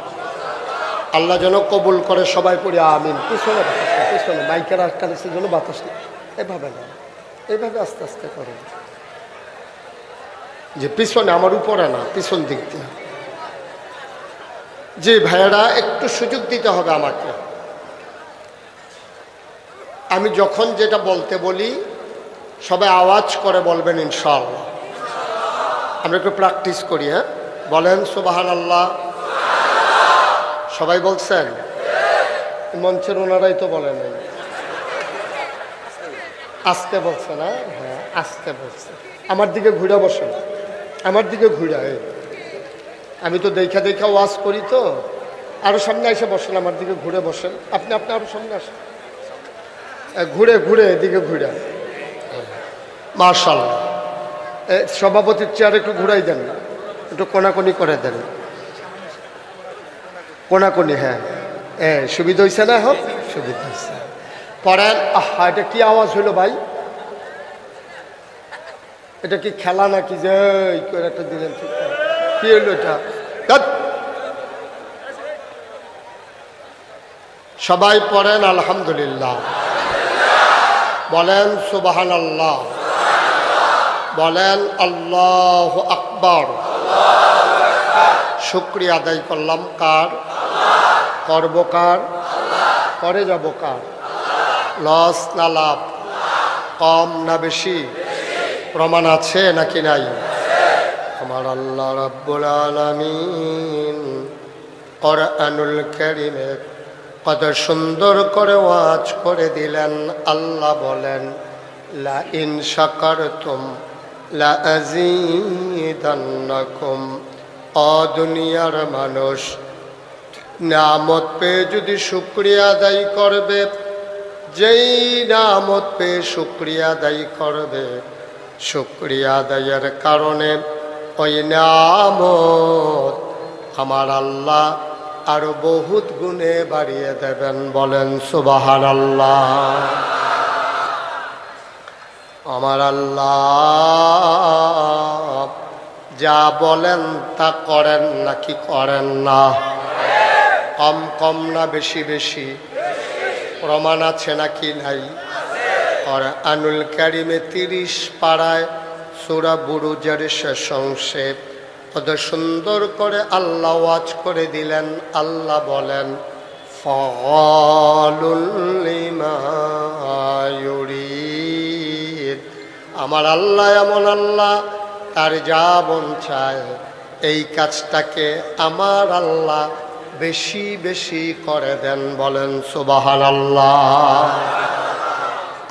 আল্লাহ যেন কবুল করে, সবাই পড়ি আমিন। পিছনে বাতাস না, পিছনে মাইকের আটকানোর জন্য বাতাস না, এভাবে না, এইভাবে আস্তে আস্তে করে, যে পিছনে, আমার উপরে না, পিছন দিক দিয়ে। জি ভাইয়েরা, একটু সুযোগ দিতে হবে আমাকে। আমি যখন যেটা বলতে বলি সবাই আওয়াজ করে বলবেন ইনশাআল্লাহ। আমরা একটু প্র্যাকটিস করি। হ্যাঁ, বলেন সুবহানাল্লাহ। সবাই বলছেন? মঞ্চের ওনারাই তো বলেন, আস্তে বলছে না? হ্যাঁ আস্তে বলছে। আমার দিকে ঘুরে বসেন, আমার দিকে ঘুরে। আমি তো দেখা দেখা ওয়াজ করি, তো আরো সামনে এসে বসেন, আমার দিকে ঘুরে বসেন। আপনি আরো সামনে আসেন, ঘুরে ঘুরে এদিকে ঘুরে। মাশাআল্লাহ। সভাপতির চেয়ার একটু ঘুরাই দেন, একটু কোনাকুনি করে দেন, কোনাকুনি। হ্যাঁ সুবিধা হয়েছে না? হোক, সুবিধা হয়েছে। পড়েন। আহা, এটা কি আওয়াজ হইলো ভাই? এটা কি খেলা নাকি যে একটা দিলেন? কি হইলো এটা? সবাই পড়েন আলহামদুলিল্লাহ, বলেন সুবহানাল্লাহ, বলেন আল্লাহু আকবার। শুকরিয়া আদায় করলাম কার? করব কার? করে যাব কার? লস না লাভ? কম না বেশি? প্রমাণ আছে নাকি নাই? আমার আল্লাহ রাব্বুল আলামিন কোরআনুল কারীমে কত সুন্দর করে ওয়াজ করে দিলেন। আল্লাহ বলেন, লা ইন শাকারতুম লা আযীদান্নাকুম। ও দুনিয়ার মানুষ, নিয়ামত পেয়ে যদি শুকরিয়া আদায় করবে, যেই নিয়ামত পেয়ে শুকরিয়া আদায় করবে, শুকরিয়া আদায়ের কারণে ওই নিয়ামত আমার আল্লাহ আরো বহুত গুণে বাড়িয়ে দেবেন। বলেন সুবহানাল্লাহ। আমার আল্লাহ যা বলেন তা করেন নাকি করেন না? কম কম না বেশি বেশি? প্রমাণ আছে নাকি নাই? কোরআনুল কারীমে 30 পারায় সূরা বুরুজের শেষ অংশে কত সুন্দর করে আল্লাহ ওয়াজ করে দিলেন। আল্লাহ বলেন, ফাআলুল লিমা ইউরিদ। আমার আল্লাহ এমন আল্লাহ, তার যা মন চায় এই কাজটাকে আমার আল্লাহ বেশি বেশি করে দেন। বলেন সুবহানাল্লাহ।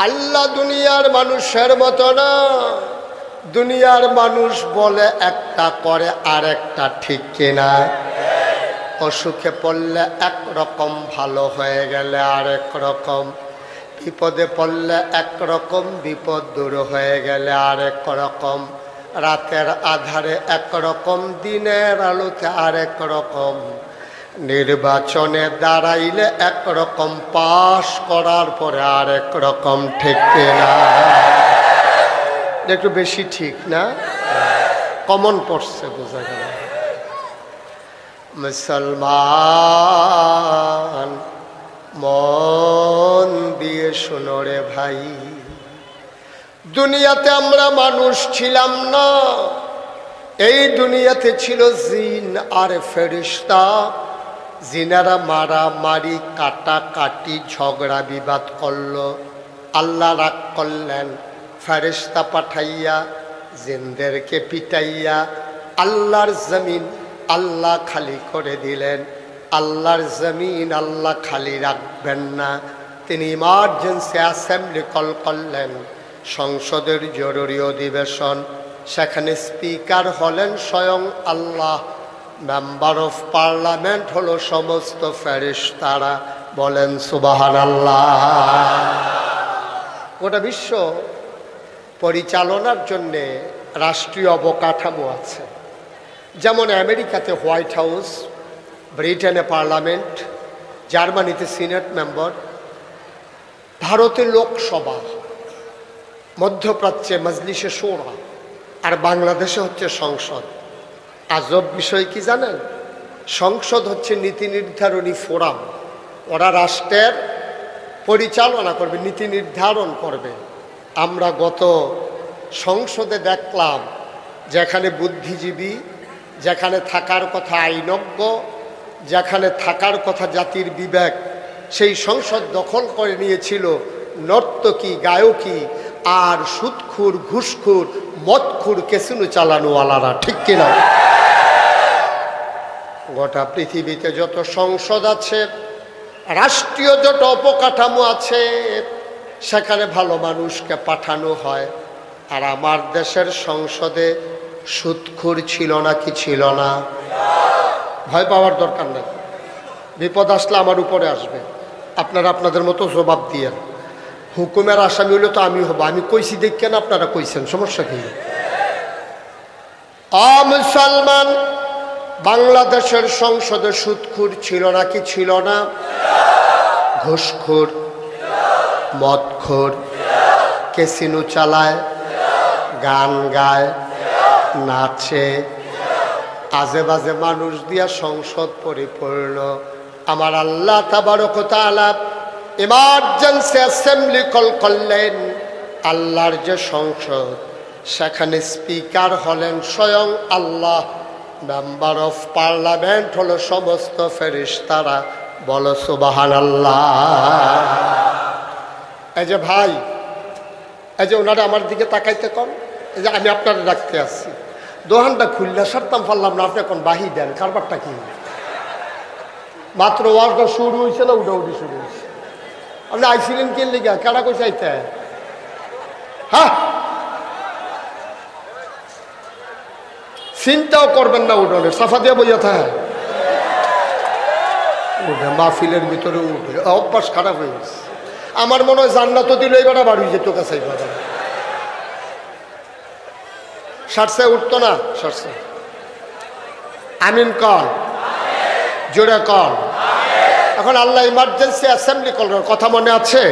আল্লাহ দুনিয়ার মানুষের মতো না। দুনিয়ার মানুষ বলে একটা, করে আর একটা, ঠিক কিনা? অসুখে পড়লে একরকম, ভালো হয়ে গেলে আরেক রকম, বিপদে পড়লে একরকম, বিপদ দূর হয়ে গেলে আরেক রকম, রাতের আধারে একরকম, দিনের আলোতে আরেক রকম, নির্বাচনে দাঁড়াইলে একরকম, পাশ করার পরে আরেক রকম, ঠিক কিনা? একটু বেশি ঠিক না? কমন পড়ছে, বোঝা গেল। মুসলমান মন দিয়ে শোনো রে ভাই, দুনিয়াতে আমরা মানুষ ছিলাম না। এই দুনিয়াতে ছিল জিন আর ফেরেশতা। জিনারা মারামারি, কাটাকাটি, ঝগড়া বিবাদ করলো। আল্লাহ রাগ করলেন, ফেরেশতা পাঠাইয়া জিনদেরকে পিটাইয়া আল্লাহর জমিন আল্লাহ খালি করে দিলেন। আল্লাহর জমিন আল্লাহ খালি রাখবেন না, তিনি ইমার্জেন্সি অ্যাসেম্বলি কল করলেন, সংসদের জরুরি অধিবেশন। সেখানে স্পিকার হলেন স্বয়ং আল্লাহ, মেম্বার অফ পার্লামেন্ট হলো সমস্ত ফেরেশতারা, বলেন সুবহানাল্লাহ। গোটা বিশ্ব পরিচালনার জন্যে রাষ্ট্রীয় অবকাঠামো আছে। যেমন আমেরিকাতে হোয়াইট হাউস, ব্রিটেনে পার্লামেন্ট, জার্মানিতে সিনেট মেম্বার, ভারতে লোকসভা, মধ্যপ্রাচ্যে মজলিসে শোরা, আর বাংলাদেশে হচ্ছে সংসদ। আজব বিষয় কি জানেন? সংসদ হচ্ছে নীতি নির্ধারণী ফোরাম। ওরা রাষ্ট্রের পরিচালনা করবে, নীতি নির্ধারণ করবে। আমরা গত সংসদে দেখলাম যেখানে বুদ্ধিজীবী, যেখানে থাকার কথা আইনজ্ঞ, যেখানে থাকার কথা জাতির বিবেক, সেই সংসদ দখল করে নিয়েছিল নর্তকী, গায়কী আর সুদখুর, ঘুষখুর, মদখুর, ক্যাসিনো চালানোওয়ালারা। ঠিক কিনা? গোটা পৃথিবীতে যত সংসদ আছে, রাষ্ট্রীয় যত অবকাঠামো আছে, সেখানে ভালো মানুষকে পাঠানো হয়। আর আমার দেশের সংসদে সুদখুর ছিল না কি ছিল না? ভয় পাওয়ার দরকার নেই। বিপদ আসলে আমার উপরে আসবে, আপনারা আপনাদের মতো জবাব দিয়ে। হুকুমের আসামি হলে তো আমি হব, আমি কইছি দেখেন, আপনারা কইছেন, সমস্যা কি? মুসলমান, বাংলাদেশের সংসদে সুদখুর ছিল না কি ছিল না? ঘুষখোর, মদখোর, ক্যাসিনো চালায়, গান গায়, নাচে, আজে বাজে মানুষ দিয়া সংসদ পরিপূর্ণ। আমার আল্লাহ তাবারক ওয়া তাআলা ইমার্জেন্সি অ্যাসেম্বলি কল করলেন। আল্লাহর যে সংসদ, সেখানে স্পিকার হলেন স্বয়ং আল্লাহ, মেম্বার অফ পার্লামেন্ট হলো সমস্ত ফেরেশতারা। বলো সুবহানাল্লাহ। এই যে ভাই, এই যে ওনারা আমার দিকে তাকাইতে কন, এই যে আমি আপনারা ডাকতে আসছি, দোহানটা খুললে সারতাম পারলাম না, আপনি এখন বাহি দেন, কারবারটা কি? মাত্র ওয়াজটা শুরু হয়েছে না, উঠাউঠি শুরু হয়েছে। আপনি আইসিলেন কে লিগা? কেডা কই চাইতে? হ্যাঁ, চিন্তাও করবেন না, উঠোনে সাফা দিয়ে বইয়া থাকে, উঠে মাহফিলের ভিতরে উঠে, অভ্যাস খারাপ হয়ে গেছে। আমার মনে হয় জান্নাত দিল এবার বাড়ি যেত কাছে, সারসে উঠতো না, সারসে। আমিন কল, জোরে কল। এখন আল্লাহ ইমার্জেন্সি অ্যাসেম্বলি করার কথা মনে আছে?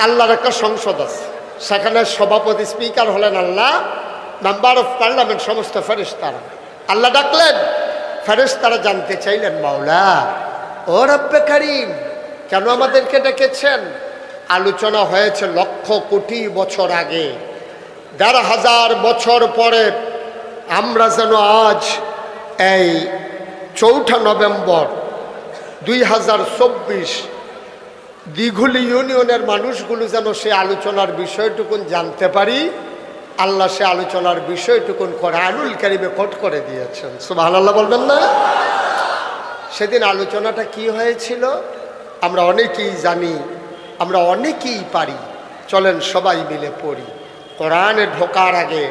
আল্লাহর একটা সংসদ আছে, সেখানে সভাপতি স্পিকার হলেন আল্লাহ, মেম্বার অফ পার্লামেন্ট সমস্ত ফেরেশতারা। আল্লাহ ডাকলেন, ফেরেশতারা জানতে চাইলেন, মাওলা ও রব্বে কারীম, কেন আমাদেরকে ডেকেছেন? আলোচনা হয়েছে লক্ষ কোটি বছর আগে, ১,৫০০ বছর পরে আমরা যেন আজ এই ৪ঠা নভেম্বর ২০২৪ দিঘুলি ইউনিয়নের মানুষগুলো যেন সে আলোচনার বিষয়টুকুন জানতে পারি। আল্লাহ সে আলোচনার বিষয়টুকুন কোরআনুল কারীমে কোট করে দিয়েছেন। সুবহানাল্লাহ বলবেন না? সেদিন আলোচনাটা কি হয়েছিল আমরা অনেকেই জানি, আমরা অনেকেই পারি। চলেন সবাই মিলে পড়ি। কোরআনে ঢোকার আগে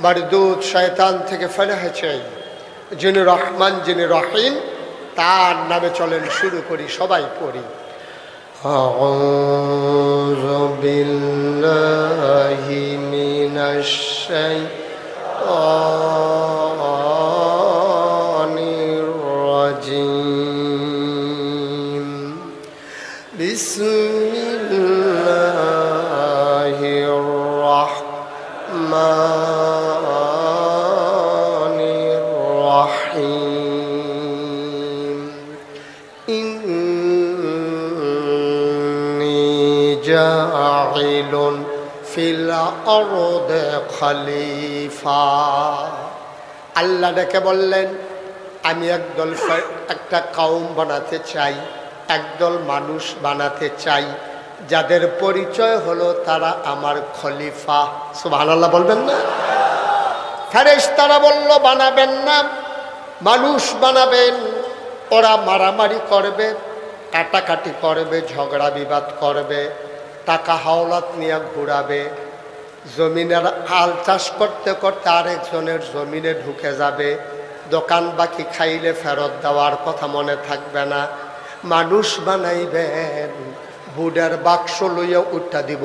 মারদুদ শয়তান থেকে ফেলে চাই, যিনি রহমান যিনি রহিম, তার নামে চলেন শুরু করি, সবাই পড়ি। আউযু বিল্লাহি মিনাশ শাইতানির রাজিম। বিসমিল্লাহির রাহমানির রাহিম। জাইলুন ফিল আরদি খলিফা। আল্লাহ ডেকে বললেন, আমি একটা কওম বানাতে চাই, একদল মানুষ বানাতে চাই, যাদের পরিচয় হলো তারা আমার খলিফা। সুবহানাল্লাহ বলবেন না? ফেরেশতারা বলল, বানাবেন না, মানুষ বানাবেন। ওরা মারামারি করবে, কাটাকাটি করবে, ঝগড়া বিবাদ করবে, টাকা হাওলাত নিয়ে ঘুরাবে, জমিনের হাল চাষ করতে করতে আরেকজনের জমিনে ঢুকে যাবে, দোকান বাকি খাইলে ফেরত দেওয়ার কথা মনে থাকবে না, মানুষ বানাইবেন, বুডার বাক্স লইয়া উঠা দিব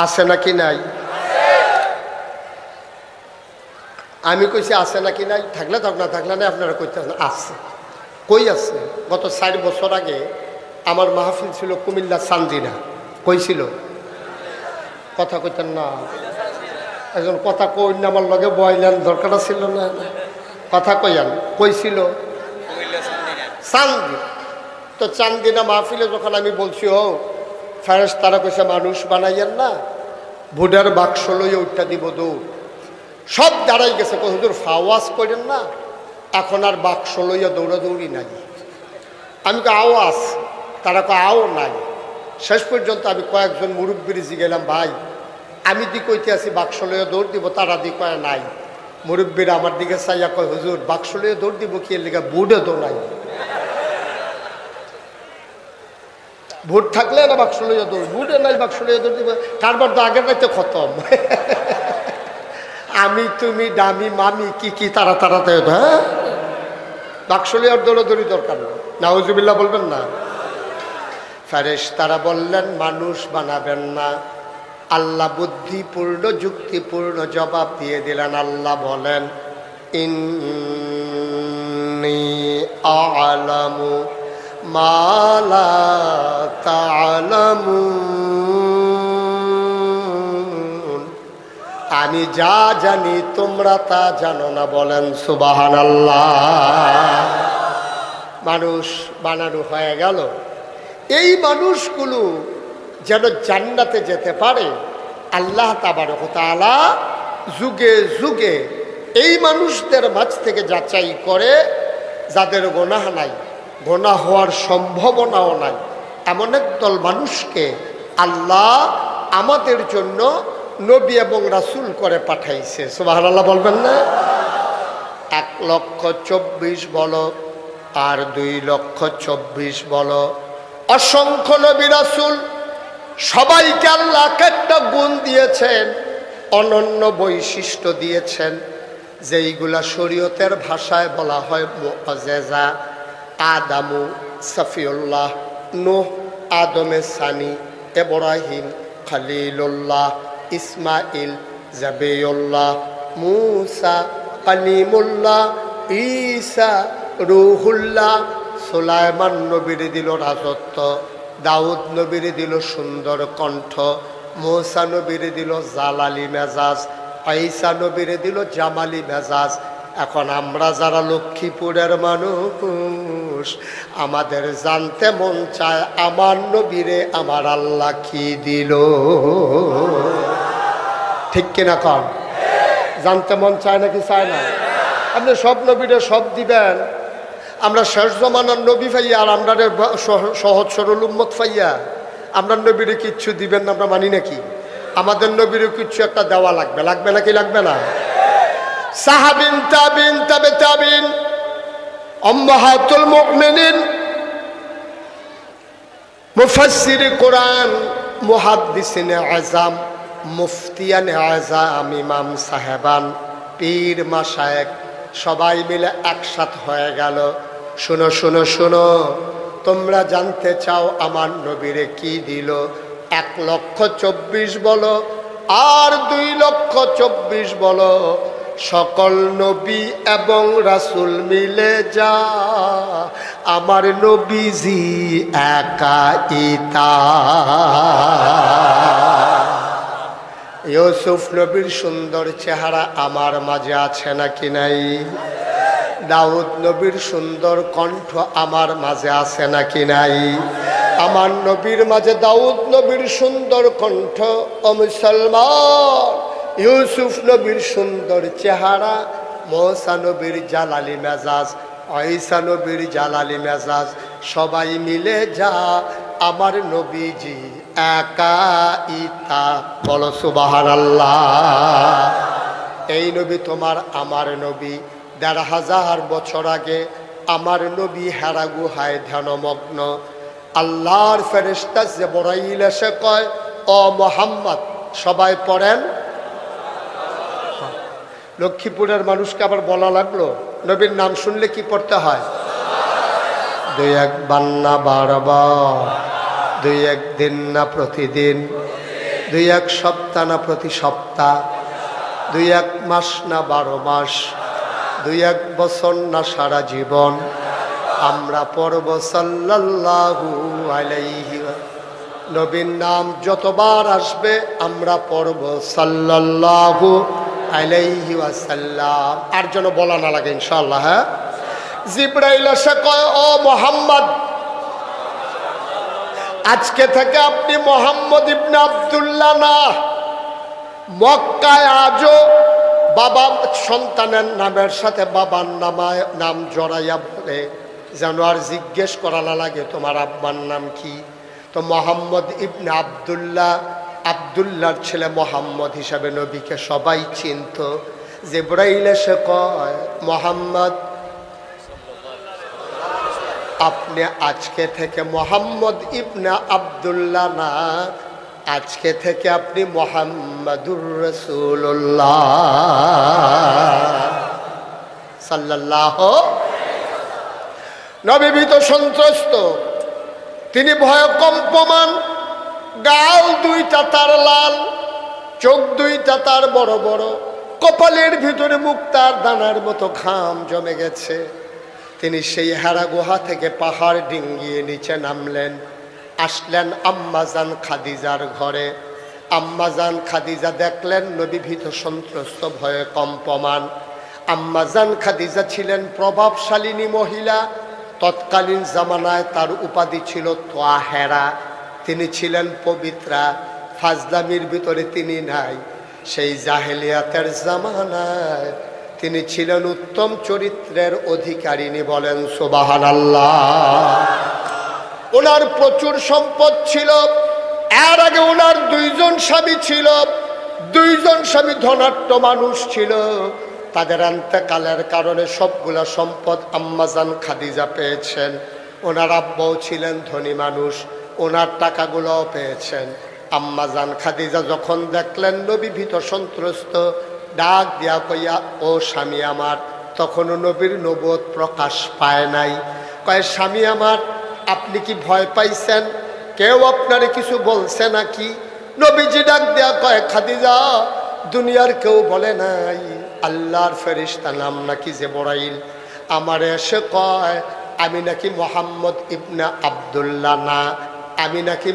আছে নাকি নাই? আমি কইছি আছে নাকি নাই, থাকলে থাক না থাকলে না, আপনারা কইতে আছে। কই আছে? গত 4 বছর আগে আমার মাহফিল ছিল কুমিল্লা চান্দিনা। কইছিল? কথা কইতেন না, একজন কথা কই না, আমার লগে বয়লেন, দরকার ছিল না, কথা কইয়ান। কইছিল চান্দি। তো চান্দিনা মাহফিলে যখন আমি বলছি ও ফেরেশতারা কইছে মানুষ বানাইয়েন না, বুডার বাক্স লইয়া উঠা দিব দৌড়। সব দাঁড়াই গেছে, হুজুর ফাওয়াজ করেন না, এখন আর বাক্স লইয়া দৌড়াদৌড়ি নাই। আমি কো আও আস, তারা কো আও নাই। শেষ পর্যন্ত আমি কয়েকজন মুরব্বীর জিগেলাম, ভাই আমি দি কইতে আছি বাক্স লইয়া দৌড় দিব, তারা দি কয় নাই। মুরব্বীরা আমার দিকে চাইয়া কয় হুজুর বাক্স লইয়া দৌড় দিব কি, এর লিগা বুডে তো নাই। ভোট থাকলে না বাক্স লইয়া দৌড়, বুডে নাই, বাক্স লইয়া দৌড় দিব। কারবার তো আগের রাইতে খতম। আমি তুমি দামি মামি কি কি তারা তারা, হ্যাঁ বাক্স লইয়ার দৌড়াদৌড়ি দরকার না। নাউজুবিল্লাহ বলবেন না? ফেরেশতারা বললেন মানুষ বানাবেন না। আল্লাহ বুদ্ধিপূর্ণ যুক্তিপূর্ণ জবাব দিয়ে দিলেন। আল্লাহ বলেন ইন্নী আ'লামু মা লা তা'লামুন, আমি যা জানি তোমরা তা জানো না। বলেন সুবহানাল্লাহ। মানুষ বানানো হয়ে গেল। এই মানুষগুলো যেন জান্নাতে যেতে পারে, আল্লাহ তাবারক ওয়া তাআলা যুগে যুগে এই মানুষদের মাঝ থেকে যাচাই করে, যাদের গুনাহ নাই, গুনাহ হওয়ার সম্ভাবনাও নাই, এমন একদল মানুষকে আল্লাহ আমাদের জন্য নবী এবং রাসূল করে পাঠাইছে। সুবহানাল্লাহ বলবেন না? 1,24,000 বলো আর 2,24,000 বলো, অসংখ্য নবী রাসূল সবাইকে আল্লাহ একটা গুণ দিয়েছেন, অনন্য বৈশিষ্ট্য দিয়েছেন, যেইগুলা শরীয়তের ভাষায় বলা হয় মুআজ্জেজা। আদামু সফিউল্লাহ, নূহ আদমে সানি, ইব্রাহিম খলিলুল্লাহ, ইসমাইল জাবিউল্লাহ, মূসা কালিমুল্লাহ, ঈসা রূহুল্লাহ। সুলাইমান নবীরে দিল রাজত্ব, দাউদ নবীরে দিল সুন্দর কণ্ঠ, মূসা নবীরে দিল জালালি মেজাজ, ঈসা নবীরে দিল জামালি মেজাজ। এখন আমরা যারা লক্ষ্মীপুরের মানুষ, আমাদের জানতে মন চায় আমার নবীরে আমার আল্লাহ কি দিল। ঠিক কিনা কন? জানতে মন চায় নাকি চায় না? আপনি সব নবীরে সব দিবেন, আমরা শেষ জমানার নবী পাইয়া আর আমরা সহজ সরল উম্মত পাইয়া আমরা নবীরে কিচ্ছু দিবেন না, আমরা মানি নাকি? আমাদের নবীরে কিচ্ছু একটা দেওয়া লাগবে, লাগবে নাকি লাগবে না? সাহাবিন তাবিন তাবে তাবিন, উম্মাহাতুল মুমিনিন, মুফাসসিরে কোরআন, মুহাদ্দিসিনে আযম, মুফতিয়ানে আযম, ইমাম সাহেবান, পীর মাশায়েখ সবাই মিলে একসাথ হয়ে গেল। শোনো শোনো শোনো, তোমরা জানতে চাও আমার নবীরে কি দিল? 1,24,000 বলো আর 2,24,000 বলো, সকল নবী এবং রাসূল মিলে যা আমার নবীজি একাইতা। ইউসুফ নবীর সুন্দর চেহারা আমার মাঝে আছে নাকি নাই? দাউদ নবীর সুন্দর কণ্ঠ আমার মাঝে আছে নাকি নাই? আমার নবীর মাঝে দাউদ নবীর সুন্দর কণ্ঠ। ও মুসলমান, ইউসুফ নবীর সুন্দর চেহারা, মূসা নবীর জালালি মেজাজ, ঈসা নবীর জালালি মেজাজ, সবাই মিলে যা আমার নবীজি একাইতা। বলো সুবহানাল্লাহ। এই নবী তোমার আমার নবী। 1,500 বছর আগে আমার নবী হেরা গুহায় ধ্যানমগ্ন। আল্লাহর ফেরেশতা জিবরাইল এসে কয়, ও মুহাম্মদ, সবাই পড়েন। লক্ষ্মীপুরের মানুষকে আবার বলা লাগলো নবীর নাম শুনলে কি পড়তে হয়? দুই একবার না বারবার, দুই একদিন না প্রতিদিন, দুই এক সপ্তাহ না প্রতি সপ্তাহ, দুই এক মাস না 12 মাস, দুই এক বছর না সারা জীবন আমরা পড়ব সাল্লাল্লাহু আলাইহি। নবীর নাম যতবার আসবে আমরা পড়ব সাল্লাল্লাহু আলাইহি ওয়াসাল্লাম। আর যেন বলা না লাগে ইনশাআল্লাহ। হ্যাঁ, জিবরাইল এসে কয়, ও মুহাম্মদ, আজকে থেকে আপনি মোহাম্মদ ইবনে আব্দুল্লাহ না। মক্কায় আজও বাবা সন্তানের নামের সাথে বাবার নাম জড়াইয়া বলে, যেন আর জিজ্ঞেস করা না লাগে তোমার আব্বার নাম কি। তো মোহাম্মদ ইবনে আব্দুল্লাহ, আব্দুল্লাহর ছেলে মোহাম্মদ হিসাবে নবীকে সবাই চিনত। জিবরাইল এসে কয়, মোহাম্মদ, আপনি আজকে থেকে মোহাম্মদ ইবনে আব্দুল্লাহ না, আজকে থেকে আপনি মুহাম্মাদুর রাসূলুল্লাহ সাল্লাল্লাহু। নবী ভীত সন্ত্রস্ত, তিনি ভয়ে কম্পমান, গাল দুইটা তার লাল, চোখ দুইটা তার বড় বড়, কপালের ভিতরে মুক্তার দানার মতো ঘাম জমে গেছে। তিনি সেই হেরা গুহা থেকে পাহাড় ডিঙ্গিয়ে নিচে নামলেন, আসলেন আম্মাজান খাদিজার ঘরে। আম্মাজান খাদিজা দেখলেন নবী ভীত সন্ত্রস্ত, ভয়ে কম্পমান। আম্মাজান খাদিজা ছিলেন প্রভাবশালিনী মহিলা। তৎকালীন জামানায় তার উপাধি ছিল তোয়াহেরা। তিনি ছিলেন পবিত্রা, ফাজলামির ভিতরে তিনি নাই। সেই জাহেলিয়াতের জামানায় তিনি ছিলেন উত্তম চরিত্রের অধিকারিণী। বলেন সুবহানাল্লাহ। ওনার প্রচুর সম্পদ ছিল। এর আগে ওনার 2 জন স্বামী ছিল। 2 জন স্বামী ধনাঢ্য মানুষ ছিল। তাদের ইন্তেকালের কারণে সবগুলা সম্পদ আম্মাজান খাদিজা পেয়েছেন। ওনার আব্বাও ছিলেন ধনী মানুষ, ওনার টাকাগুলোও পেয়েছেন। আম্মাজান খাদিজা যখন দেখলেন নবী ভীত সন্ত্রস্ত, ডাক দিয়া কইয়া, ও স্বামী আমার। তখনও নবীর নবুয়ত প্রকাশ পায় নাই। কয়, স্বামী আমার, আপনি কি ভয় পাইছেন? কেউ আপনারে কিছু বলছে নাকি? নবীজি ডাক দেয়া কয়, খাদিজা, দুনিয়ার কেউ বলে নাই, আল্লাহর ফেরেশতা নাম নাকি জিবরাইল আমারে এসে কয় আমি নাকি মোহাম্মদ ইবনে আব্দুল্লাহ না, আমি নাকি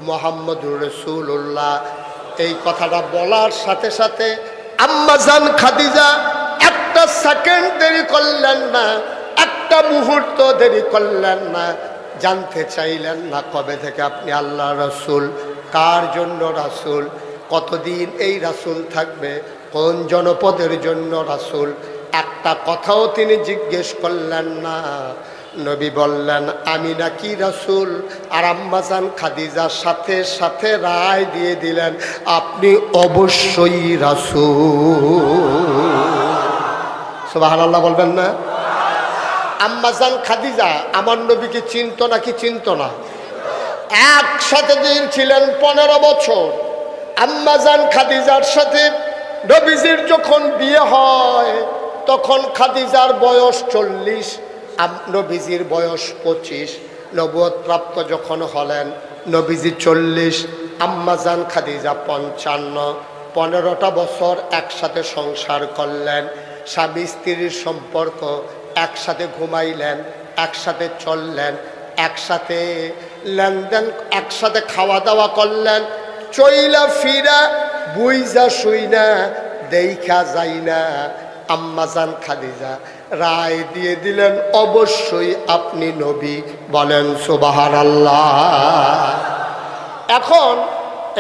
মোহাম্মদুর রাসূলুল্লাহ। এই কথাটা বলার সাথে সাথে আম্মাজান খাদিজা একটা সেকেন্ড দেরি করলেন না, একটা মুহূর্ত দেরি করলেন না। জানতে চাইলেন না, কবে থেকে আপনি আল্লাহ রাসূল? কার জন্য রাসূল? কতদিন এই রাসূল থাকবে? কোন জনপদের জন্য রাসূল? একটা কথাও তিনি জিজ্ঞেস করলেন না। নবী বললেন, আমি নাকি রাসূল? আর আম্মাজান খাদিজার সাথে সাথে রায় দিয়ে দিলেন, আপনি অবশ্যই রাসূল। সুবহানাল্লাহ বলবেন না? আম্মাজান খাদিজা আমার নবীকে চিনত নাকি চিনত না? একসাথে দিন ছিলেন 15 বছর। আম্মাজান খাদিজার সাথে নবীজির যখন বিয়ে হয় তখন খাদিজার বয়স 40, নবীজির বয়স 25। নবুয়ত প্রাপ্ত যখন হলেন নবীজি 40, আম্মাজান খাদিজা 55। 15টা বছর একসাথে সংসার করলেন। স্বামী স্ত্রীর সম্পর্ক, একসাথে ঘুমাইলেন, একসাথে চললেন, একসাথে লেনদেন, একসাথে খাওয়া দাওয়া করলেন। চইলা ফিরা বুইজা শুইনা দেখা যায় না। আম্মাজান খাদিজা রায় দিয়ে দিলেন, অবশ্যই আপনি নবী। বলেন সুবহানাল্লাহ। এখন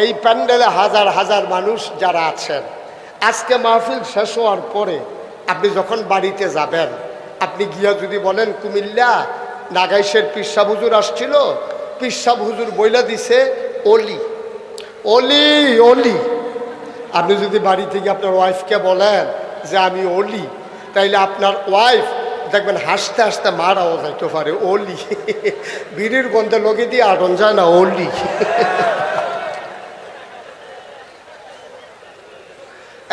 এই প্যান্ডেলে হাজার হাজার মানুষ যারা আছেন, আজকে মাহফিল শেষ হওয়ার পরে আপনি যখন বাড়িতে যাবেন, আপনি গিয়া যদি বলেন কুমিল্লা নাগাইশের পীর সাহেব হুজুর আসছিল, পীর সাহেব হুজুর বইলা দিছে অলি অলি অলি। আপনি যদি বাড়ি থেকে আপনার ওয়াইফকে বলেন যে আমি অলি, তাইলে আপনার ওয়াইফ দেখবেন হাসতে হাসতে মারাও যাইতে পারে। অলি বিড়ির গন্ধে লগে দিয়ে আটন যায় না, অলি।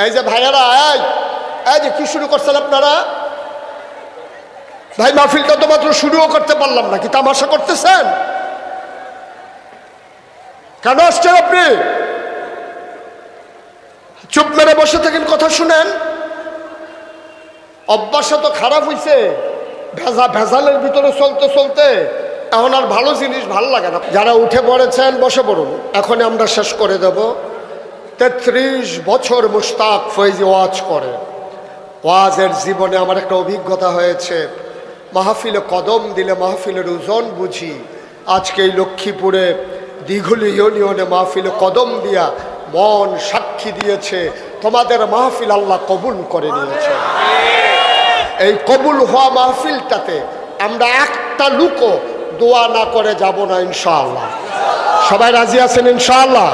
এই যে ভাইয়ারা, এই যে কি শুরু করছেন আপনারা? ভাই মাহফিলটা তো মাত্র শুরুও করতে পারলাম না, কি তামাশা করতেছেন? কেন আসছেন আপনি? চুপ মেরে বসে থাকেন, কথা শুনেন। অভ্যাসটা তো খারাপ হইছে, ভেজালের ভিতরে চলতে চলতে এখন আর ভালো জিনিস ভালো লাগে না। যারা উঠে পড়েছেন বসে পড়ুন, এখন আমরা শেষ করে দেব। 33 বছর মুশতাক ফয়েজি ওয়াজ করে। ওয়াজের জীবনে আমার একটা অভিজ্ঞতা হয়েছে, মাহফিলে কদম দিলে মাহফিলের ওজন বুঝি। আজকে এই লক্ষ্মীপুরে দিঘলি ইউনিয়নে মাহফিলে কদম দিয়া মন সাক্ষী দিয়েছে তোমাদের মাহফিল আল্লাহ কবুল করে নিয়েছে। এই কবুল হওয়া মাহফিলটাতে আমরা একটা লুকও দোয়া না করে যাব না ইনশাআল্লাহ। সবাই রাজি আছেন ইনশাআল্লাহ?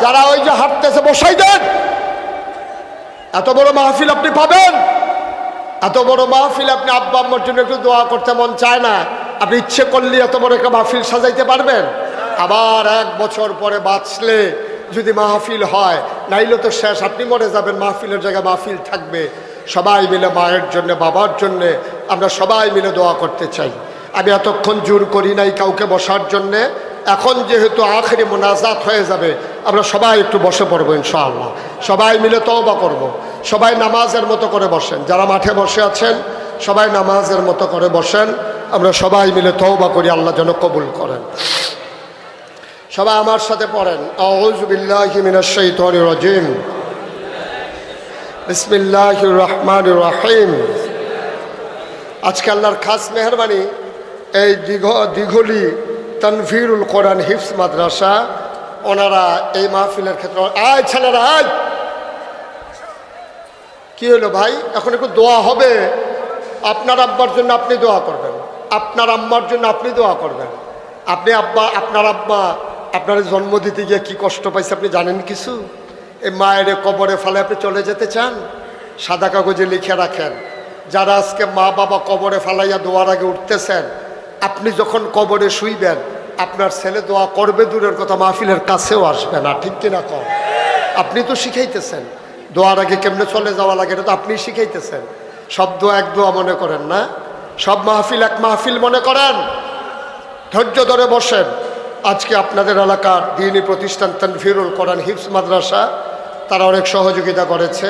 যারা ওই যে হাঁটতেছে বসাই দেন। এত বড় মাহফিল আপনি পাবেন, এত বড় মাহফিল আপনি আব্বা আম্মার জন্য একটু দোয়া করতে মন চায় না? আপনি ইচ্ছে করলে এত বড় একটা মাহফিল সাজাইতে পারবেন? আবার 1 বছর পরে বাঁচলে যদি মাহফিল হয়, নাইলে তো শেষ, আপনি মরে যাবেন, মাহফিলের জায়গায় মাহফিল থাকবে। সবাই মিলে মায়ের জন্য, বাবার জন্যে আমরা সবাই মিলে দোয়া করতে চাই। আমি এতক্ষণ জোর করি নাই কাউকে বসার জন্যে। এখন যেহেতু আখেরি মোনাজাত হয়ে যাবে, আমরা সবাই একটু বসে পড়বো ইনশাআল্লাহ। সবাই মিলে তওবা করব। সবাই নামাজের মতো করে বসেন, যারা মাঠে বসে আছেন সবাই নামাজের মতো করে বসেন। আমরা সবাই মিলে তওবা করি, আল্লাহ যেন কবুল করেন। সবাই আমার সাথে পড়েন, আউযু বিল্লাহি মিনাশ শাইতানির রাজিম, বিসমিল্লাহির রহমানির রহিম। আজকে আল্লাহর খাস মেহরবানি, এই দিঘলি তানভীরুল কোরআন হিফজ মাদ্রাসা, ওনারা এই মাহফিলের ক্ষেত্রে, আয় ছেলেরা আয়, কি হলো ভাই? এখন একটু দোয়া হবে। আপনার আব্বার জন্য আপনি দোয়া করবেন, আপনার আম্মার জন্য আপনি দোয়া করবেন। আপনি আব্বা, আপনার আব্বা আপনার জন্ম দিতে গিয়ে কি কষ্ট পাইছে আপনি জানেন কিছু? এই মায়ের কবরে ফেলে আপনি চলে যেতে চান? সাদা কাগজে লিখে রাখেন, যারা আজকে মা বাবা কবরে ফেলাইয়া দোয়ার আগে উঠতেছেন, আপনি যখন কবরে শুইবেন আপনার ছেলে দোয়া করবে দূরের কথা, মাহফিলের কাছেও আসবে না। ঠিক কিনা কম? আপনি তো শিখাইতেছেন দোয়ার আগে কেমনে চলে যাওয়া লাগে, এটা তো আপনি শিখাইতেছেন। সব দোয়া এক দোয়া মনে করেন না, সব মাহফিল এক মাহফিল মনে করেন। ধৈর্য ধরে বসেন। আজকে আপনাদের এলাকার দ্বীনী প্রতিষ্ঠান তানভীরুল কোরআন হিফজ মাদ্রাসা, তারা অনেক সহযোগিতা করেছে।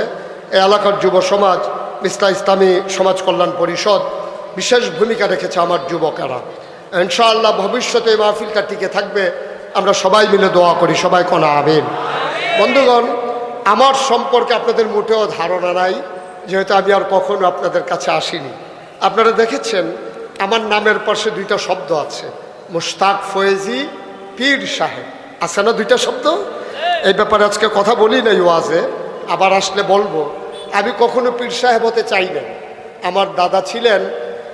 এই এলাকার যুব সমাজ, মিস্তা ইসলামী সমাজ কল্যাণ পরিষদ বিশেষ ভূমিকা রেখেছে আমার যুবকেরা। ইনশাআল্লাহ ভবিষ্যতে এই মাহফিলটা টিকে থাকবে, আমরা সবাই মিলে দোয়া করি। সবাই কোন আমিন। বন্ধুগণ, আমার সম্পর্কে আপনাদের মোটেও ধারণা নাই, যেহেতু আমি আর কখনো আপনাদের কাছে আসিনি। আপনারা দেখেছেন আমার নামের পাশে 2টা শব্দ আছে, মুশতাক ফয়েজি পীর সাহেব, আছে না 2টা শব্দ? এই ব্যাপারে আজকে কথা বলি নাই ওয়াজে, আবার আসলে বলবো। আমি কখনো পীর সাহেব হতে চাই না। আমার দাদা ছিলেন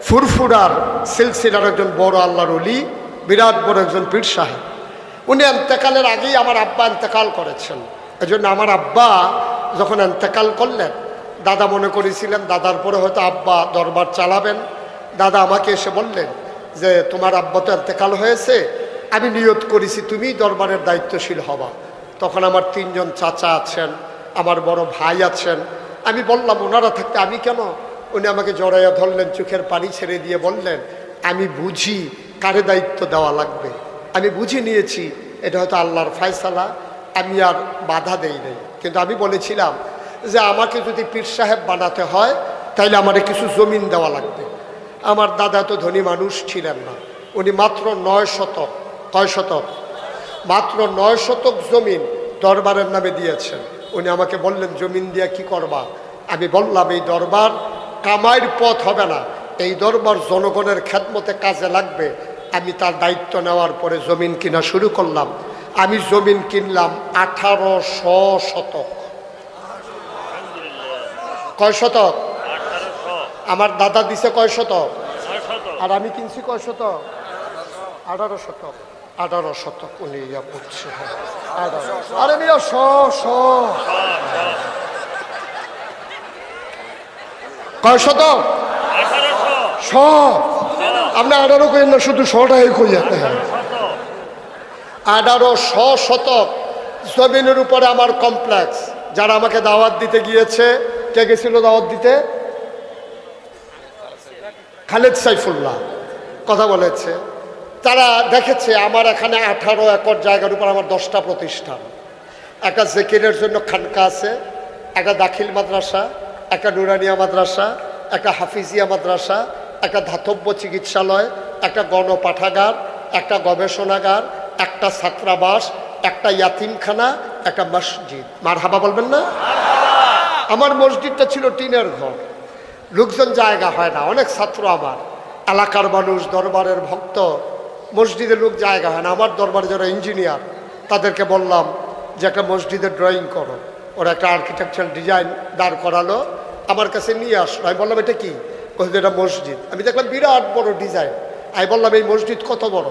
ফুরফুরার সিলসিলার একজন বড় আল্লাহর ওলি, বিরাট বড় একজন পীর সাহেব। উনি এন্তেকালের আগেই আমার আব্বা এন্তেকাল করেছেন। এজন্য আমার আব্বা যখন এন্তেকাল করলেন, দাদা মনে করেছিলেন দাদার পরে হয়তো আব্বা দরবার চালাবেন। দাদা আমাকে এসে বললেন যে তোমার আব্বা তো এন্তেকাল হয়েছে, আমি নিয়ত করেছি তুমি দরবারের দায়িত্বশীল হবা। তখন আমার 3 জন চাচা আছেন, আমার বড় ভাই আছেন। আমি বললাম ওনারা থাকতে আমি কেন? উনি আমাকে জড়াইয়া ধরলেন, চোখের পানি ছেড়ে দিয়ে বললেন, আমি বুঝি কারে দায়িত্ব দেওয়া লাগবে, আমি বুঝে নিয়েছি এটা হয়তো আল্লাহর ফয়সালা, আমি আর বাধা দেই নাই। কিন্তু আমি বলেছিলাম যে আমাকে যদি পীর সাহেব বানাতে হয় তাইলে আমারে কিছু জমিন দেওয়া লাগবে। আমার দাদা তো ধনী মানুষ ছিলেন না, উনি মাত্র 9 শতক, কয় শতক? মাত্র 9 শতক জমিন দরবারের নামে দিয়েছেন। উনি আমাকে বললেন জমিন দিয়া কি করবা? আমি বললাম এই দরবার কামাইয়ের পথ হবে না, এই দরবার জনগণের খেদমতে কাজে লাগবে। আমি তার দায়িত্ব নেওয়ার পরে জমিন কিনা শুরু করলাম। আমি জমিন কিনলাম 1800 শতক। কয় শতক? আমার দাদা দিছে কয় শতক? আর আমি কিনছি কয় শতক? 18 শতক। 18 শতক উনি ইয়া করছে। আরে মিয়া কয় শতক? 100। আপনি 18 কইেন না, শুধু 100টাই কইয়া। 1800 শতক জমিনের উপরে আমার কমপ্লেক্স। যারা আমাকে দাওয়াত দিতে গিয়েছে, কে গেছিল দাওয়াত দিতে? খালেদ সাইফুল্লাহ কথা বলেছে। তারা দেখেছে আমার এখানে 18 একর জায়গার উপর আমার 10টা প্রতিষ্ঠান, একটা জেকিরের জন্য খানকা আছে, একটা দাখিল মাদ্রাসা, একটা নুরানিয়া মাদ্রাসা, একটা হাফিজিয়া মাদ্রাসা, একটা ধাতব্য চিকিৎসালয়, একটা গণপাঠাগার, একটা গবেষণাগার, একটা ছাত্রাবাস, একটা ইয়াতিমখানা, একটা মসজিদ। মারহাবা বলবেন না? আমার মসজিদটা ছিল টিনের ঘর, লোকজন জায়গা হয় না, অনেক ছাত্র আমার এলাকার মানুষ, দরবারের ভক্ত, মসজিদে লোক জায়গা হয় না। আমার দরবারে যারা ইঞ্জিনিয়ার তাদেরকে বললাম যে একটা মসজিদের ড্রয়িং করো। ওরা একটা আর্কিটেকচারাল ডিজাইন দাঁড় করালো, আমার কাছে নিয়ে আসলো। আমি বললাম এটা কি? বলছে এটা মসজিদ। আমি দেখলাম বিরাট বড় ডিজাইন। আমি বললাম এই মসজিদ কত বড়?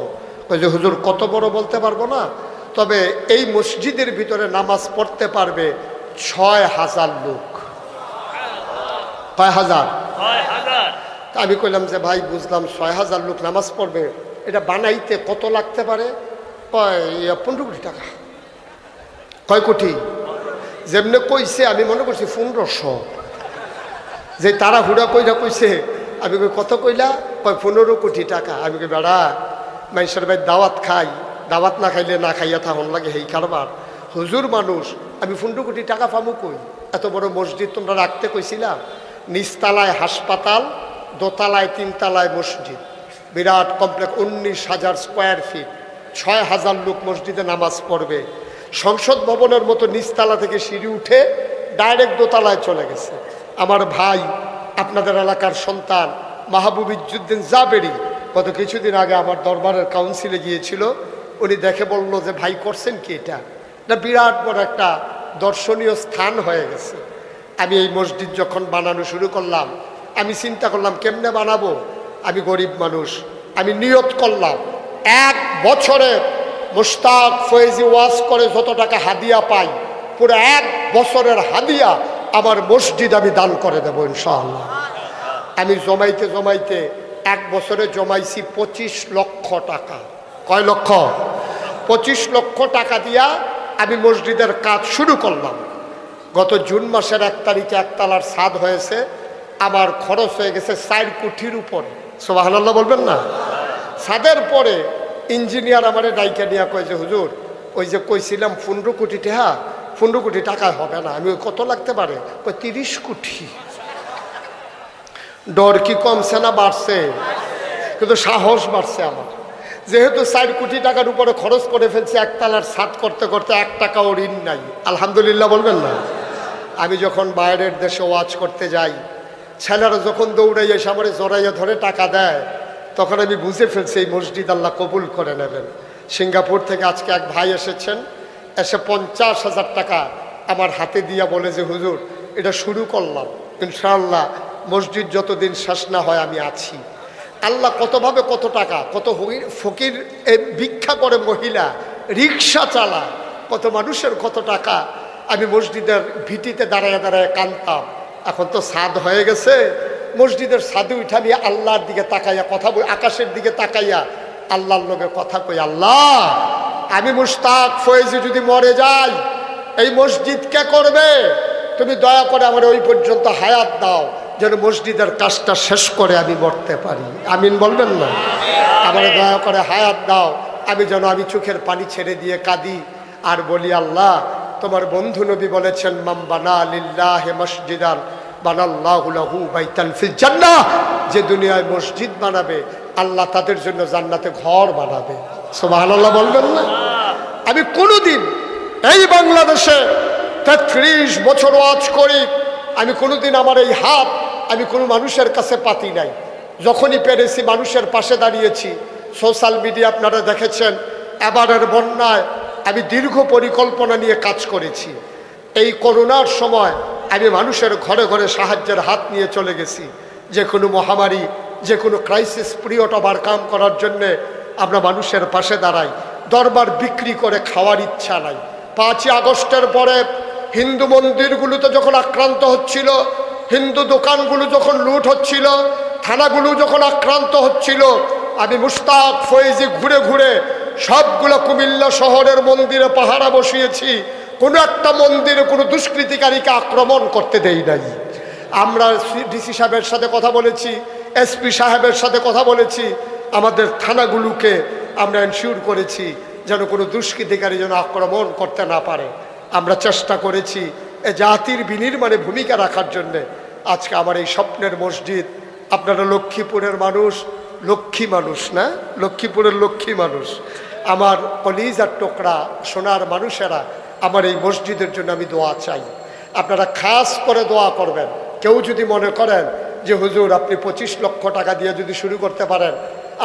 বলছে হুজুর কত বড় বলতে পারবো না, তবে এই মসজিদের ভিতরে নামাজ পড়তে পারবে 6000 লোক। কয় হাজার? আমি কইলাম যে ভাই বুঝলাম 6000 লোক নামাজ পড়বে, এটা বানাইতে কত লাগতে পারে? কয় 15 কোটি টাকা। কয় কোটি? যেমনি কইছে আমি মনে করছি 1500। যে তারা হুড়া কইরা কইছে, আমি কই কত কইলা? কয় 15 কোটি টাকা। আমি কই বেড়া মানুষের ভাই দাওয়াত খাই, দাওয়াত না খাইলে না খাইয়া থাকুন লাগে এই কারবার। হুজুর মানুষ, আমি 15 কোটি টাকা পামু কই? এত বড় মসজিদ তোমরা রাখতে কইছিলাম? নিচতলায় হাসপাতাল, দোতলায় 3 তলায় মসজিদ, বিরাট কমপ্লেক্স, 19,000 স্কোয়ার ফিট, 6000 লোক মসজিদে নামাজ পড়বে। সংসদ ভবনের মতো নিচতলা থেকে সিঁড়ি উঠে ডাইরেক্ট দোতলায় চলে গেছে। আমার ভাই আপনাদের এলাকার সন্তান মাহবুব ইজ্জুদ্দিন জাবেরি গত কিছুদিন আগে আমার দরবারের কাউন্সিলে গিয়েছিল। উনি দেখে বলল যে ভাই করছেন কি এটা? না বিরাট বড় একটা দর্শনীয় স্থান হয়ে গেছে। আমি এই মসজিদ যখন বানানো শুরু করলাম, আমি চিন্তা করলাম কেমনে বানাবো। আমি গরিব মানুষ, আমি নিয়ত করলাম 1 বছরে মুশতাক ফয়েজি ওয়াজ করে যত টাকা হাদিয়া পাই, পুরো 1 বছরের হাদিয়া আমার মসজিদ আমি দান করে দেবো ইনশাআল্লাহ। আমি জমাইতে জমাইতে 1 বছরে জমাইছি 25 লক্ষ টাকা। কয় লক্ষ? 25 লক্ষ টাকা দিয়া আমি মসজিদের কাজ শুরু করলাম। গত জুন মাসের 1 তারিখে 1 তলার ছাদ হয়েছে, আমার খরচ হয়ে গেছে 4 কোটির উপরে। সুবহানাল্লাহ বলবেন না? ছাদের পরে ইঞ্জিনিয়ার আমারে ডাইকা নিয়ে কয় যে হুজুর ওই যে কইছিলাম 15 কোটি টাকা, 15 কোটি টাকা হবে না। আমি কত লাগতে পারে? কয় 30 কোটি। ডর কি কমছে না বাড়ছে? কিন্তু সাহস বাড়ছে আমার, যেহেতু 4 কোটি টাকার উপরে খরচ করে ফেলছে, 1 তলার ছাদ করতে করতে 1 টাকাও ঋণ নাই। আলহামদুলিল্লাহ বলবেন না? আমি যখন বাইরের দেশে ওয়াজ করতে যাই, ছেলেরা যখন দৌড়াই এসে আমার জড়াইয়া ধরে টাকা দেয়, তখন আমি বুঝে ফেলছি এই মসজিদ আল্লাহ কবুল করে নেবেন। সিঙ্গাপুর থেকে আজকে এক ভাই এসেছেন, এসে 50,000 টাকা আমার হাতে দিয়া বলে যে হুজুর এটা শুরু করলাম, ইনশাআল্লাহ মসজিদ যতদিন শেষ না হয় আমি আছি। আল্লাহ কতভাবে কত টাকা, কত ফকির ভিক্ষা করে মহিলা, রিক্সা চালায়, কত মানুষের কত টাকা। আমি মসজিদের ভিটিতে দাঁড়ায় দাঁড়ায় কাঁদতাম। এখন তো ছাদ হয়ে গেছে, মসজিদের ছাদে উঠা নিয়ে আল্লাহর দিকে তাকাইয়া কথা বলি, আকাশের দিকে তাকাইয়া আল্লাহর লগে কথা কই, আল্লাহ আমি মুশতাক ফয়েজি যদি মরে যাই এই মসজিদ কে করবে? তুমি দয়া করে আমার ওই পর্যন্ত হায়াত দাও, যেন মসজিদের কাজটা শেষ করে আমি মরতে পারি। আমিন বলবেন না? আমার দয়া করে হায়াত দাও, আমি যেন আমি চোখের পানি ছেড়ে দিয়ে কাঁদি আর বলি আল্লাহ তোমার বন্ধু নবী বলেছেন মাম বানা লিল্লাহি মসজিদান বানাল্লাহু লাহু বাইতান ফিল জান্নাহ, যে দুনিয়ায় মসজিদ বানাবে আল্লাহ তাদের জন্য জান্নাতে ঘর বানাবে। সুবহানাল্লাহ বলবেন না? আমি কোনোদিন এই বাংলাদেশে 33 বছর ওয়াজ করি, আমি কোনোদিন আমার এই হাত আমি কোনো মানুষের কাছে পাতি নাই। যখনই পেরেছি মানুষের পাশে দাঁড়িয়েছি। সোশ্যাল মিডিয়া আপনারা দেখেছেন, এবারের বন্যায় আমি দীর্ঘ পরিকল্পনা নিয়ে কাজ করেছি। এই করোনার সময় আমি মানুষের ঘরে ঘরে সাহায্যের হাত নিয়ে চলে গেছি। যে কোনো মহামারী, যে কোনো ক্রাইসিস পিরিয়ড ওভারকাম করার জন্যে আমরা মানুষের পাশে দাঁড়াই। দরবার বিক্রি করে খাওয়ার ইচ্ছা নাই। 5ই আগস্টের পরে হিন্দু মন্দিরগুলোতে যখন আক্রান্ত হচ্ছিল, হিন্দু দোকানগুলো যখন লুট হচ্ছিল, থানাগুলো যখন আক্রান্ত হচ্ছিল, আমি মুশতাক ফয়েজি ঘুরে ঘুরে সবগুলো কুমিল্লা শহরের মন্দিরে পাহারা বসিয়েছি। কোনো একটা মন্দিরে কোনো দুষ্কৃতিকারীকে আক্রমণ করতে দেই নাই। আমরা ডিসি সাহেবের সাথে কথা বলেছি, এসপি সাহেবের সাথে কথা বলেছি, আমাদের থানাগুলোকে আমরা এনশিওর করেছি যেন কোনো দুষ্কৃতিকারী যেন আক্রমণ করতে না পারে। আমরা চেষ্টা করেছি এ জাতির বিনির্মাণে ভূমিকা রাখার জন্যে। আজকে আমার এই স্বপ্নের মসজিদ, আপনারা লক্ষ্মীপুরের মানুষ, লক্ষ্মী মানুষ না, লক্ষ্মীপুরের লক্ষ্মী মানুষ, আমার কলিজার টুকরা সোনার মানুষেরা, আমার এই মসজিদের জন্য আমি দোয়া চাই। আপনারা খাস করে দোয়া করবেন। কেউ যদি মনে করেন যে হুজুর আপনি 25 লক্ষ টাকা দিয়ে যদি শুরু করতে পারেন,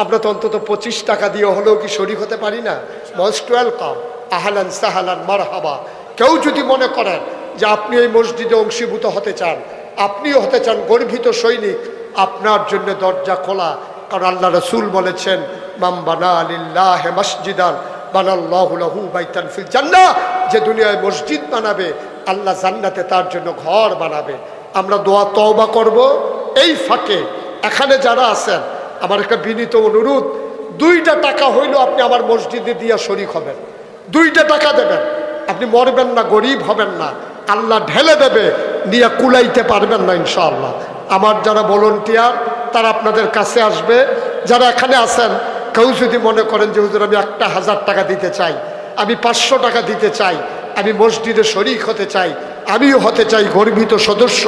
আমরা তো অন্তত 25 টাকা দিয়ে হলেও কি শরীক হতে পারি না? মোস্ট ওয়েলকাম, আহলান সাহালান মারহাবা। কেউ যদি মনে করেন যে আপনি এই মসজিদে অংশীভূত হতে চান, আপনিও হতে চান গর্বিত সৈনিক, আপনার জন্য দরজা খোলা। কারণ আল্লাহ রসুল বলেছেন, মাম বানা লিল্লাহি মসজিদান বানাল্লাহু লাহু বাইতান ফিল জান্নাহ, যে দুনিয়ায় মসজিদ বানাবে আল্লাহ জান্নাতে তার জন্য ঘর বানাবে। আমরা দোয়া তওবা করব। এই ফাঁকে এখানে যারা আছেন, আমার একটা বিনীত অনুরোধ, 2টা টাকা হইলেও আপনি আমার মসজিদে দিয়া শরীক হবেন। 2টা টাকা দেবেন, আপনি মরবেন না, গরিব হবেন না, আল্লাহ ঢেলে দেবে, নিয়ে কুলাইতে পারবেন না ইনশাআল্লাহ। আমার যারা ভলান্টিয়ার তারা আপনাদের কাছে আসবে। যারা এখানে আছেন, কেউ যদি মনে করেন যে হুজুর আমি 1000 টাকা দিতে চাই, আমি 500 টাকা দিতে চাই, আমি মসজিদে শরীক হতে চাই, আমিও হতে চাই গর্বিত সদস্য,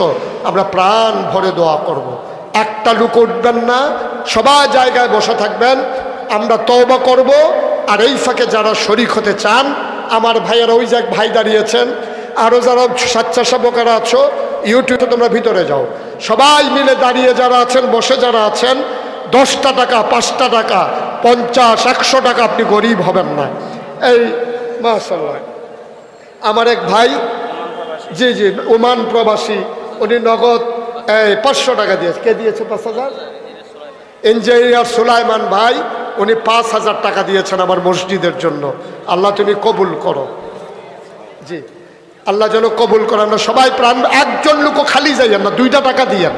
আমরা প্রাণ ভরে দোয়া করব। একটা লোক উঠবেন না, সবাই জায়গায় বসে থাকবেন, আমরা তওবা করব। আর এই ফাঁকে যারা শরীক হতে চান, আমার ভাইয়েরা, ওই যে এক ভাই দাঁড়িয়েছেন, আরও যারা স্বেচ্ছাসেবকেরা আছো, ইউটিউবে তোমরা ভিতরে যাও, সবাই মিলে দাঁড়িয়ে যারা আছেন, বসে যারা আছেন, 10টা টাকা, 5টা টাকা, 50, 100 টাকা, আপনি গরিব হবেন না। এই মাশাআল্লাহ, আমার এক ভাই, জি জি, ওমান প্রবাসী, উনি নগদ 500 টাকা দিয়েছে। কে দিয়েছে 5000? ইঞ্জিনিয়ার সুলাইমান ভাই, উনি 5000 টাকা দিয়েছেন আমার মসজিদের জন্য। আল্লাহ তুমি কবুল করো। জি, আল্লাহ যেন কবুল করেন। না সবাই প্রাণ, একজন লোক খালি যাইয়েন না, 2টা টাকা দিয়েন।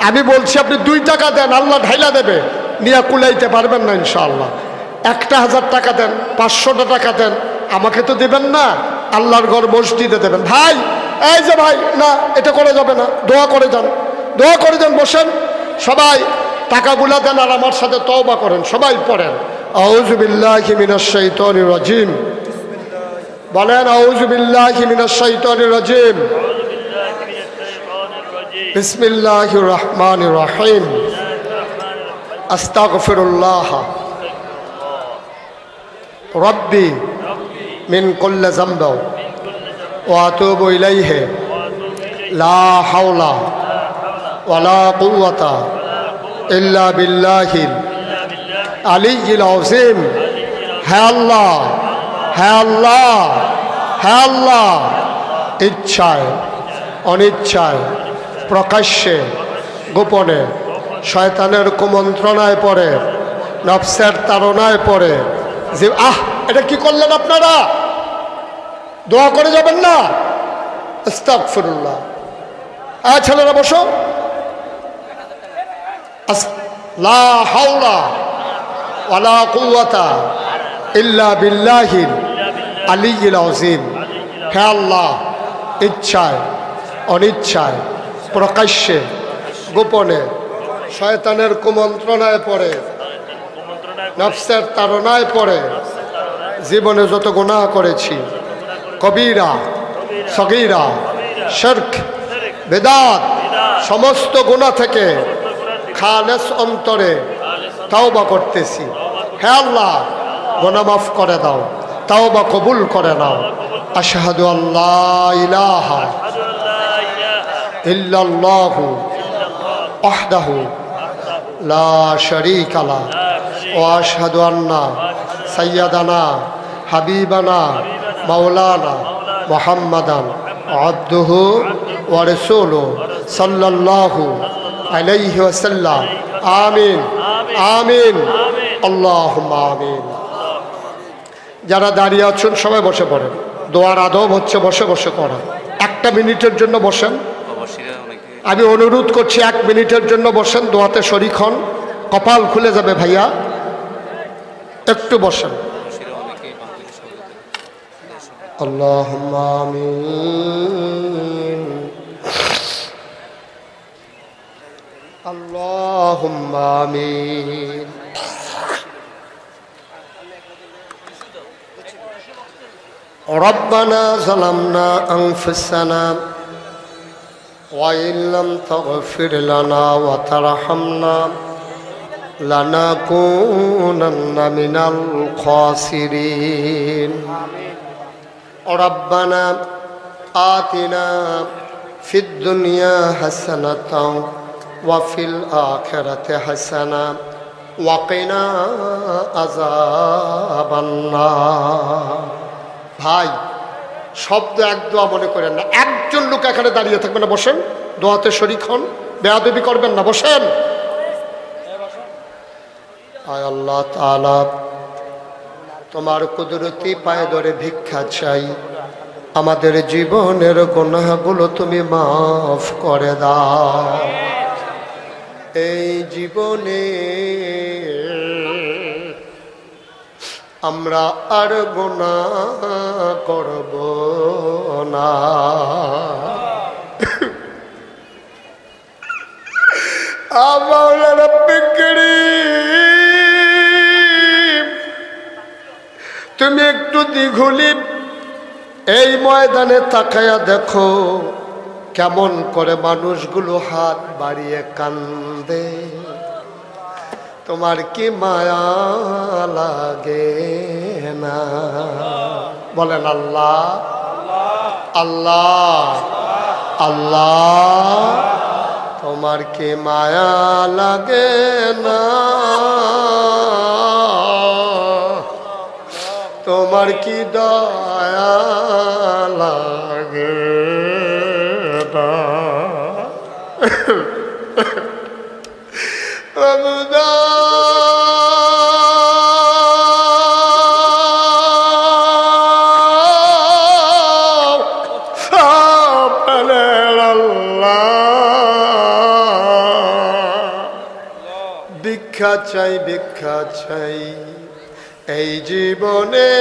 আমি বলছি আপনি 2 টাকা দেন, আল্লাহ ঢাইলা দেবে, নিয়ে কুলাইতে পারবেন না ইনশাআল্লাহ। 1000 টাকা দেন, 500 টাকা দেন, আমাকে তো দেবেন না, আল্লাহর ঘর মসজিদে দেবেন। ভাই, এই যে ভাই, না এটা করে যাবে না, দোয়া করে যান, দোয়া করে যান, বসেন সবাই, টাকাগুলা দেন আর আমার সাথে তওবা করেন। সবাই পড়েন আউযু বিল্লাহি মিনাশ শাইতানির রাজিম, বলেন আউযু বিল্লাহি মিনাশ শাইতানির রাজিম, বিসমিল্লাহির রহমানির রহিম, আস্তাগফিরুল্লাহ রব্বি মিন কুল্লি যামবি ওয়া আতুবু ইলাইহি লা হাওলা ওয়ালা কুওয়াতা ইল্লা বিল্লাহিল আলিয়্যিল আযীম। হে আল্লাহ, হে আল্লাহ, হে আল্লাহ, ইচ্ছায় অনিচ্ছায়, প্রকাশ্যে গোপনে, শয়তানের কুমন্ত্রণায় পড়ে, নফসের তাড়নায় পড়ে, যে এটা কি করলেন আপনারা, দোয়া করে যাবেন না? আস্তাগফিরুল্লাহ। ছেলেরা বসো। লা হাওলা ওয়ালা কুওয়াতা ইল্লা বিল্লাহিল আলিয়্যিল আযীম। হে আল্লাহ, ইচ্ছায় অনিচ্ছায়, প্রকাশ্যে গোপনে, শয়তানের কুমন্ত্রণায় পড়ে, নফসের তাড়নায় পড়ে, জীবনে যত গুনাহ করেছি, কবিরা সগীরা, শিরক, বিদআত, সমস্ত গুনাহ থেকে খালেস অন্তরে তাওবা করতেছি। হে আল্লাহ, গুনাহ মাফ করে দাও, তাওবা কবুল করে নাও। আশহাদু আল্লা ইলাহা ইল্লাল্লাহু ওয়াহদাহু লা শারীকা লাহু ওয়া আশহাদু আন্না সাইয়্যিদানা হাবিবানা মাওলানা মুহাম্মাদান আবদুহু ওয়া রাসূলুহু সাল্লাল্লাহু আলাইহি ওয়াসাল্লাম। আমিন, আমিন, আল্লাহুম্মা আমিন। যারা দাঁড়িয়ে আছেন সবাই বসে পড়েন। দোয়ার আদব হচ্ছে বসে বসে করা। 1 মিনিটের জন্য বসেন। আমি অনুরোধ করছি 1 মিনিটের জন্য বসেন, দোয়াতে শরীক হন। কপাল খুলে যাবে ভাইয়া, একটু বসেন। আল্লাহুম্মা আমিন। আল্লাহ আল্লাহুম্মা আমিন। রব্বানা যালামনা আনফুসানা ওয়া ইল্লাম তাগফির লানা ওয়া তারহামনা লানাকুনান্না মিনাল খাসিরিন। রব্বানা আতিনা ফিদ দুনিয়া হাসানাতাও ওয়া ফিল আখিরাতি হাসানা ওয়া কিনা আযাবান নার। ভাই, শব্দ এক দোয়া মনে করেন না। একজন লোক এখানে দাঁড়িয়ে থাকবেন না, বসেন। দোয়াতে শরীক হন, বেয়াদবি করবেন না, বসেন। আয় আল্লাহ তাআলা, তোমার কুদরতি পায়ে ধরে ভিক্ষা চাই, আমাদের জীবনের গুনাহগুলো তুমি মাফ করে দাও। এই জীবনে আমরা আর গুনাহ করব না। আমার তুমি একটু দ্বিগুলি এই ময়দানে তাকায়া দেখো কেমন করে মানুষগুলো হাত বাড়িয়ে কান্দে। তোমার কি মায়া লাগে না? বলেন আল্লাহ আল্লাহ আল্লাহ। তোমার কি মায়া লাগে না? তোমার কি দয়া লাগে না? ভিক্ষা চাই, ভিক্ষা চাই এই জীবনে।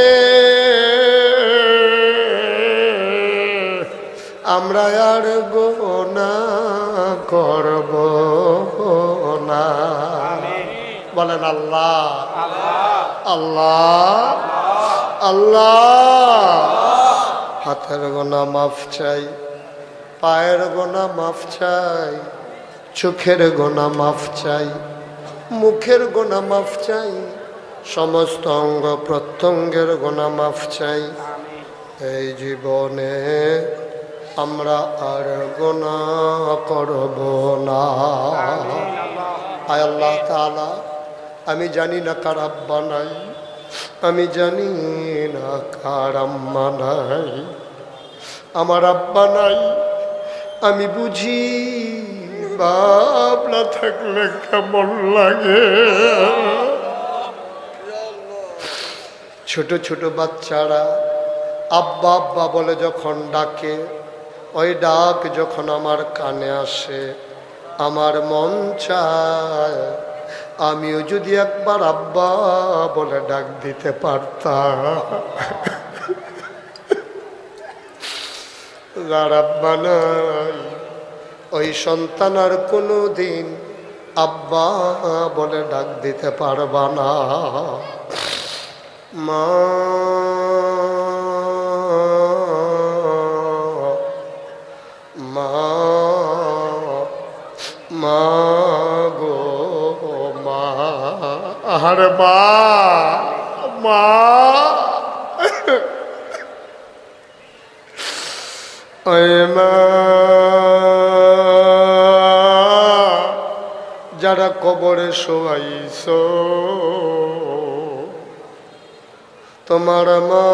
আমরা আর গুনাহ করব না। বলেন আল্লাহ আল্লাহ আল্লাহ। হাতের গোনা মাফ চাই, পায়ের গোনা মাফ চাই, চোখের গোনা মাফ চাই, মুখের গোনা মাফ চাই, সমস্ত অঙ্গ প্রত্যঙ্গের গোনা মাফ চাই। এই জীবনে আমরা আর গুনাহ করব না। আয় আল্লাহ তাআলা, আমি জানি না কার আব্বা নাই, আমি জানি না কার আম্মা নাই। আমার আব্বা নাই, আমি বুঝি বাপ না থাকলে কেমন লাগে। ছোট ছোট বাচ্চারা আব্বা আব্বা বলে যখন ডাকে, ওই ডাক যখন আমার কানে আসে, আমার মন চায় আমিও যদি একবার আব্বা বলে ডাক দিতে পারতাম। যার আব্বা নাই, ওই সন্তান আর কোনো দিন আব্বা বলে ডাক দিতে পারবা না। মা মা মা গো মা, আরে মা মা। ওই মা যারা কবরে শোয়াইছো, তোমার মা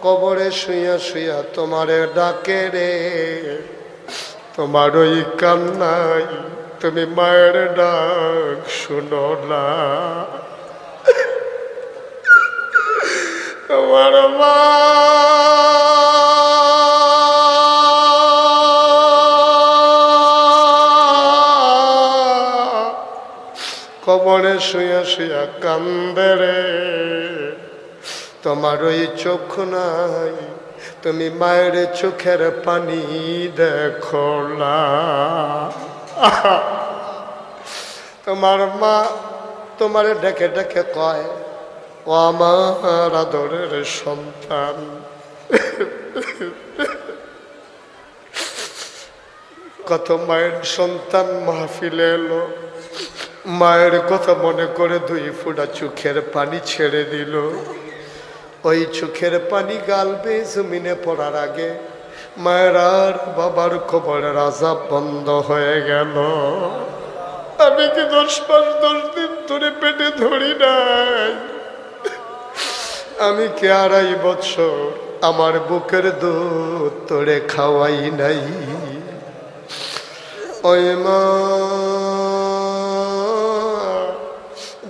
কবরে শুইয়া শুইয়া তোমারে ডাকে রে। তোমার ওই কান্নাই তুমি মায়ের ডাক শুনো না। তোমার মা কবরে শুয়া শুয়া কান্দে রে। তোমার ওই চোখ নাই, তুমি মায়ের চোখের পানি দেখো না। তোমার মা তোমারে ডেকে ডেকে কয়, ও আমার আদরের সন্তান। কত মায়ের সন্তান মাহফিলে এলো, মায়ের কথা মনে করে 2 ফোঁটা চোখের পানি ছেড়ে দিল। ওই চোখের পানি গাল বেয়ে জমিনে পড়ার আগে মায়ের আর বাবার কবরের আযাব বন্ধ হয়ে গেল। আমি কি 10 মাস 10 দিন ধরে পেটে ধরি নাই? আমি কি 2.5 বছর আমার বুকের দুধ তোরে খাওয়াই নাই? ওই মা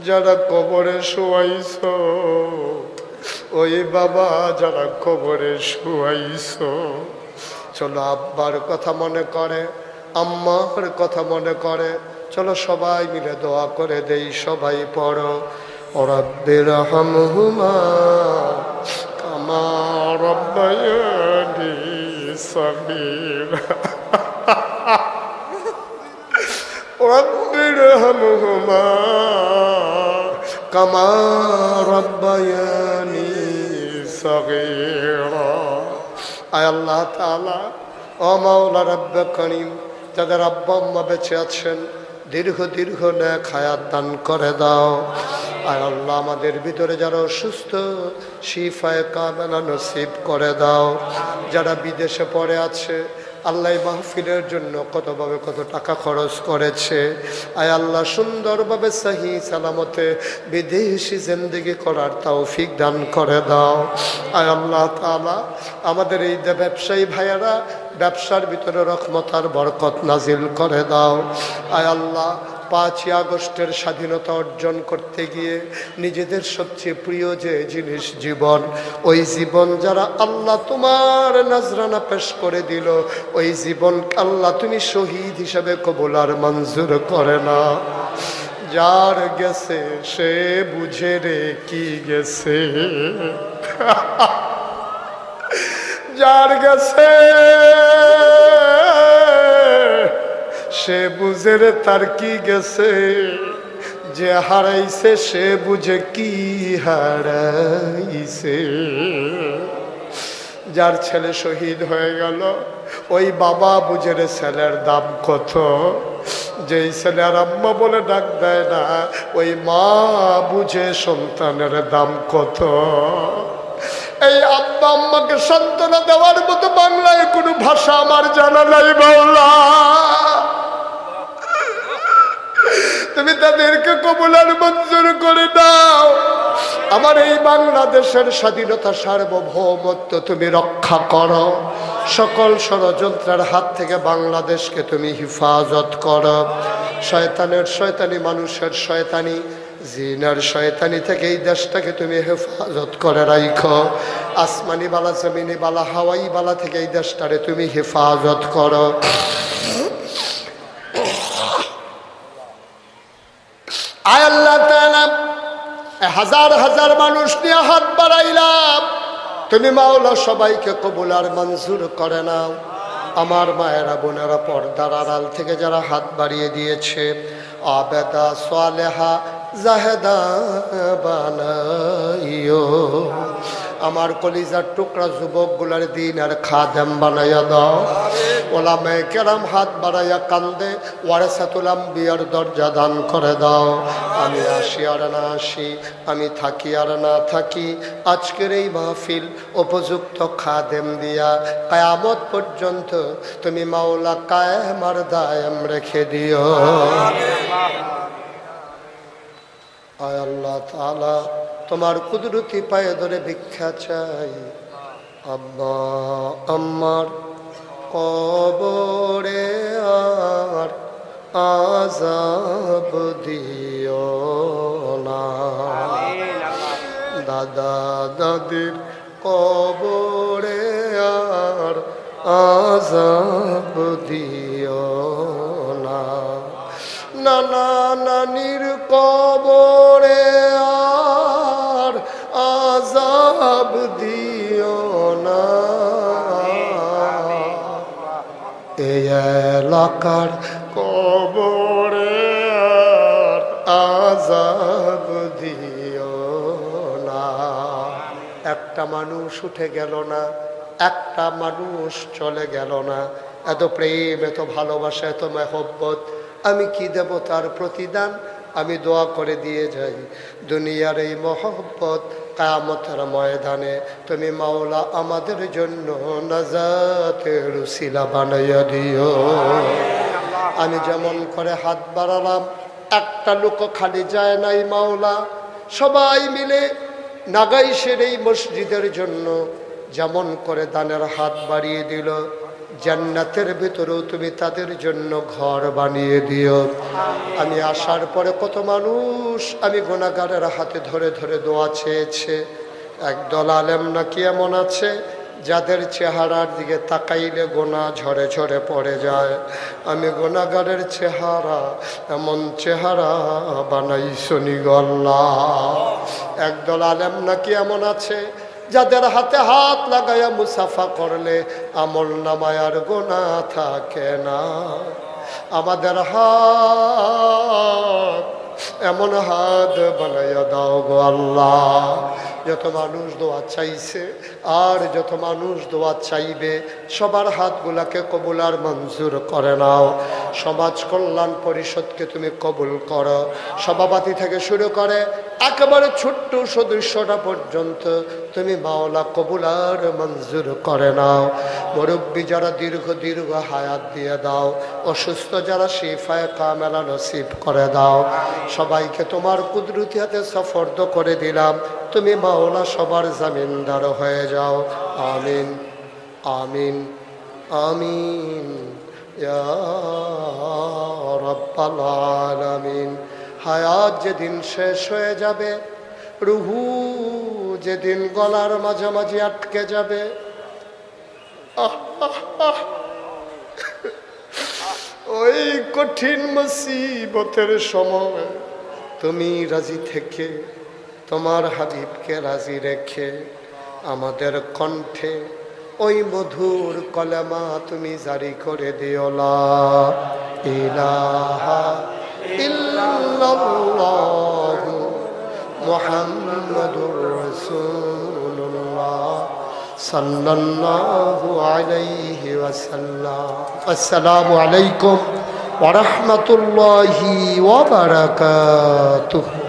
যারা কবরে শোয়াইছ, ওই বাবা যারা কবরে শোয়াইছ, চলো আব্বার কথা মনে করে, আম্মার কথা মনে করে, চলো সবাই মিলে দোয়া করে দেই। সবাই পড়ো, রব্বির হামহুমা কামা রব্বায়ানি সগীরা, রব্বির হামহুমা কামা রব্বায়ানি সগীরা। আয় আল্লাহ তাআলা, ও মাওলা রব্বে করিম, যাদের আব্বা আম্মা বেঁচে আছেন দীর্ঘ দীর্ঘ নেক হায়াত দান করে দাও। আয় আল্লাহ, আমাদের ভিতরে যারা অসুস্থ শিফায়ে কামেলা নসিব করে দাও। যারা বিদেশে পড়ে আছে আল্লাহ মাহফিলের জন্য কতভাবে কত টাকা খরচ করেছে, আয় আল্লাহ সুন্দরভাবে সহি সালামতে বিদেশি জিন্দেগি করার তৌফিক দান করে দাও। আয় আল্লাহ তাআলা, আমাদের এই ব্যবসায়ী ভাইয়েরা ব্যবসার ভিতরে রহমত আর বরকত নাজিল করে দাও। আয় আল্লাহ, 5ই আগস্টের স্বাধীনতা অর্জন করতে গিয়ে নিজেদের সবচেয়ে প্রিয় যে জিনিস জীবন, ওই জীবন যারা আল্লাহ তোমার নজরানা পেশ করে দিল, ওই জীবন আল্লাহ তুমি শহীদ হিসাবে কবুল আর মঞ্জুর করে না। যার গেছে সে বুঝে রে কি গেছে, যার গেছে সে বুঝে রে তার কি গেছে, যে হারাইছে সে বুঝে কি হারাইছে। যার ছেলে শহীদ হয়ে গেল ওই বাবা বুঝে রে ছেলের দাম কত, যেই ছেলে আর আম্মা বলে ডাক দেয় না ওই মা বুঝে সন্তানের দাম কত। এই আব্বা আম্মাকে সান্ত্বনা দেওয়ার মতো বাংলায় কোনো ভাষা আমার জানা নাই। বাংলা তুমি তাদেরকে কবুল আর মঞ্জুর করে দাও। আমার এই বাংলাদেশের স্বাধীনতা সার্বভৌমত্ব তুমি রক্ষা করো। সকল ষড়যন্ত্রের হাত থেকে বাংলাদেশকে তুমি হেফাজত করো। শয়তানের শয়তানি, মানুষের শয়তানি, জিনার শয়তানি থেকে এই দেশটাকে তুমি হেফাজত করে রাখো। আসমানি বালা, জমিনি বালা, হাওয়াই বালা থেকে এই দেশটারে তুমি হেফাজত করো। আয় আল্লাহ তাআলা, হাজার হাজার মানুষ নিয়ে হাত বাড়াইলাম, তুমি মাওলা সবাইকে কবুল আর মঞ্জুর করে নাও। আমার মায়েরা বোনেরা পর্দার আড়াল থেকে যারা হাত বাড়িয়ে দিয়েছে, আবেদা সালেহা জাহেদা বানাইও। আমার কলিজার টুকরা যুবকগুলার দিন আর খাদেম বানাইয়া দাও। ওলামায়ে কেরাম হাত বাড়াইয়া কান্দে, ওয়ারাসাতুল আম্বিয়ার দরজা দান করে দাও। আমি আসি আর না আসি, আমি থাকি আর না থাকি, আজকের এই মাহফিল উপযুক্ত খাদেম দিয়া কিয়ামত পর্যন্ত তুমি মাওলা কায়েম আর দায়েম রেখে দিও। আয় আল্লাহ তাআলা, তোমার কুদরতি পায়ে ধরে ভিক্ষা চাই, আব্বা আম্মার কবরে আর আযাব দিও না। দাদা দাদির কবরে আর আযাব দিও না। নানা নানির কবরে আর আযাব দিও না। এই এলাকার একটা মানুষ উঠে গেল না, একটা মানুষ চলে গেল না। এত প্রেম, এত ভালোবাসা, এত মেহব্বত, আমি কি দেব তার প্রতিদান? আমি দোয়া করে দিয়ে যাই, দুনিয়ার এই মহব্বত কিয়ামতের ময়দানে তুমি মাওলা আমাদের জন্য নাজাতের উসিলা বানাইয়া দিও। আমি যেমন করে হাত বাড়ালাম, একটা লোক খালি যায় নাই মাওলা, সবাই মিলে নাগাইশের এই মসজিদের জন্য যেমন করে দানের হাত বাড়িয়ে দিল, জান্নাতের ভিতরেও তুমি তাদের জন্য ঘর বানিয়ে দিও। আমি আসার পরে কত মানুষ আমি গুনাহগারের হাতে ধরে ধরে দোয়া চেয়েছে। একদল আলেম নাকি এমন আছে যাদের চেহারার দিকে তাকাইলে গোনা ঝরে ঝরে পড়ে যায়। আমি গুনাহগারের চেহারা এমন চেহারা বানাইছনি গো আল্লাহ। একদল আলেম নাকি এমন আছে যাদের হাতে হাত লাগাইয়া মুসাফা করলে আমল নামায় আর গোনা থাকে না। আমাদের হাত এমন হাত বানাইয়া দাও গো আল্লাহ। যত মানুষ দোয়া চাইছে আর যত মানুষ দোয়া চাইবে সবার হাতগুলাকে কবুল আর মঞ্জুর করে নাও। সমাজ কল্যাণ পরিষদকে তুমি কবুল করো, সভাপতি থেকে শুরু করে একেবারে ছোট্ট সদস্যটা পর্যন্ত তুমি মাওলা কবুল আর মঞ্জুর করে নাও। মুরব্বী যারা দীর্ঘ দীর্ঘ হায়াত দিয়ে দাও, অসুস্থ যারা শিফায়ে কামেলা নসিব করে দাও। সবাইকে তোমার কুদরতি হাতে সফর্দ করে দিলাম, তুমি মাওলা সবার জামিনদার হয়ে যাও। আমিন আমিন আমিন ইয়া রাব্বাল আলামিন। হায়াত যেদিন শেষ হয়ে যাবে, রুহু যেদিন গলার মাঝামাঝি আটকে যাবে, ওই কঠিন মুসিবতের সময় তুমি রাজি থেকে তোমার হাবিবকে রাজি রেখে আমাদের কণ্ঠে ওই মধুর কলেমা তুমি জারি করে দিও, লা ইলাহা ইল্লাল্লাহু মুহাম্মাদুর রাসূলুল্লাহ সাল্লাল্লাহু আলাইহি ওয়াসাল্লাম। আসসালামু আলাইকুম ওয়া রাহমাতুল্লাহি ওয়া বারাকাতুহু।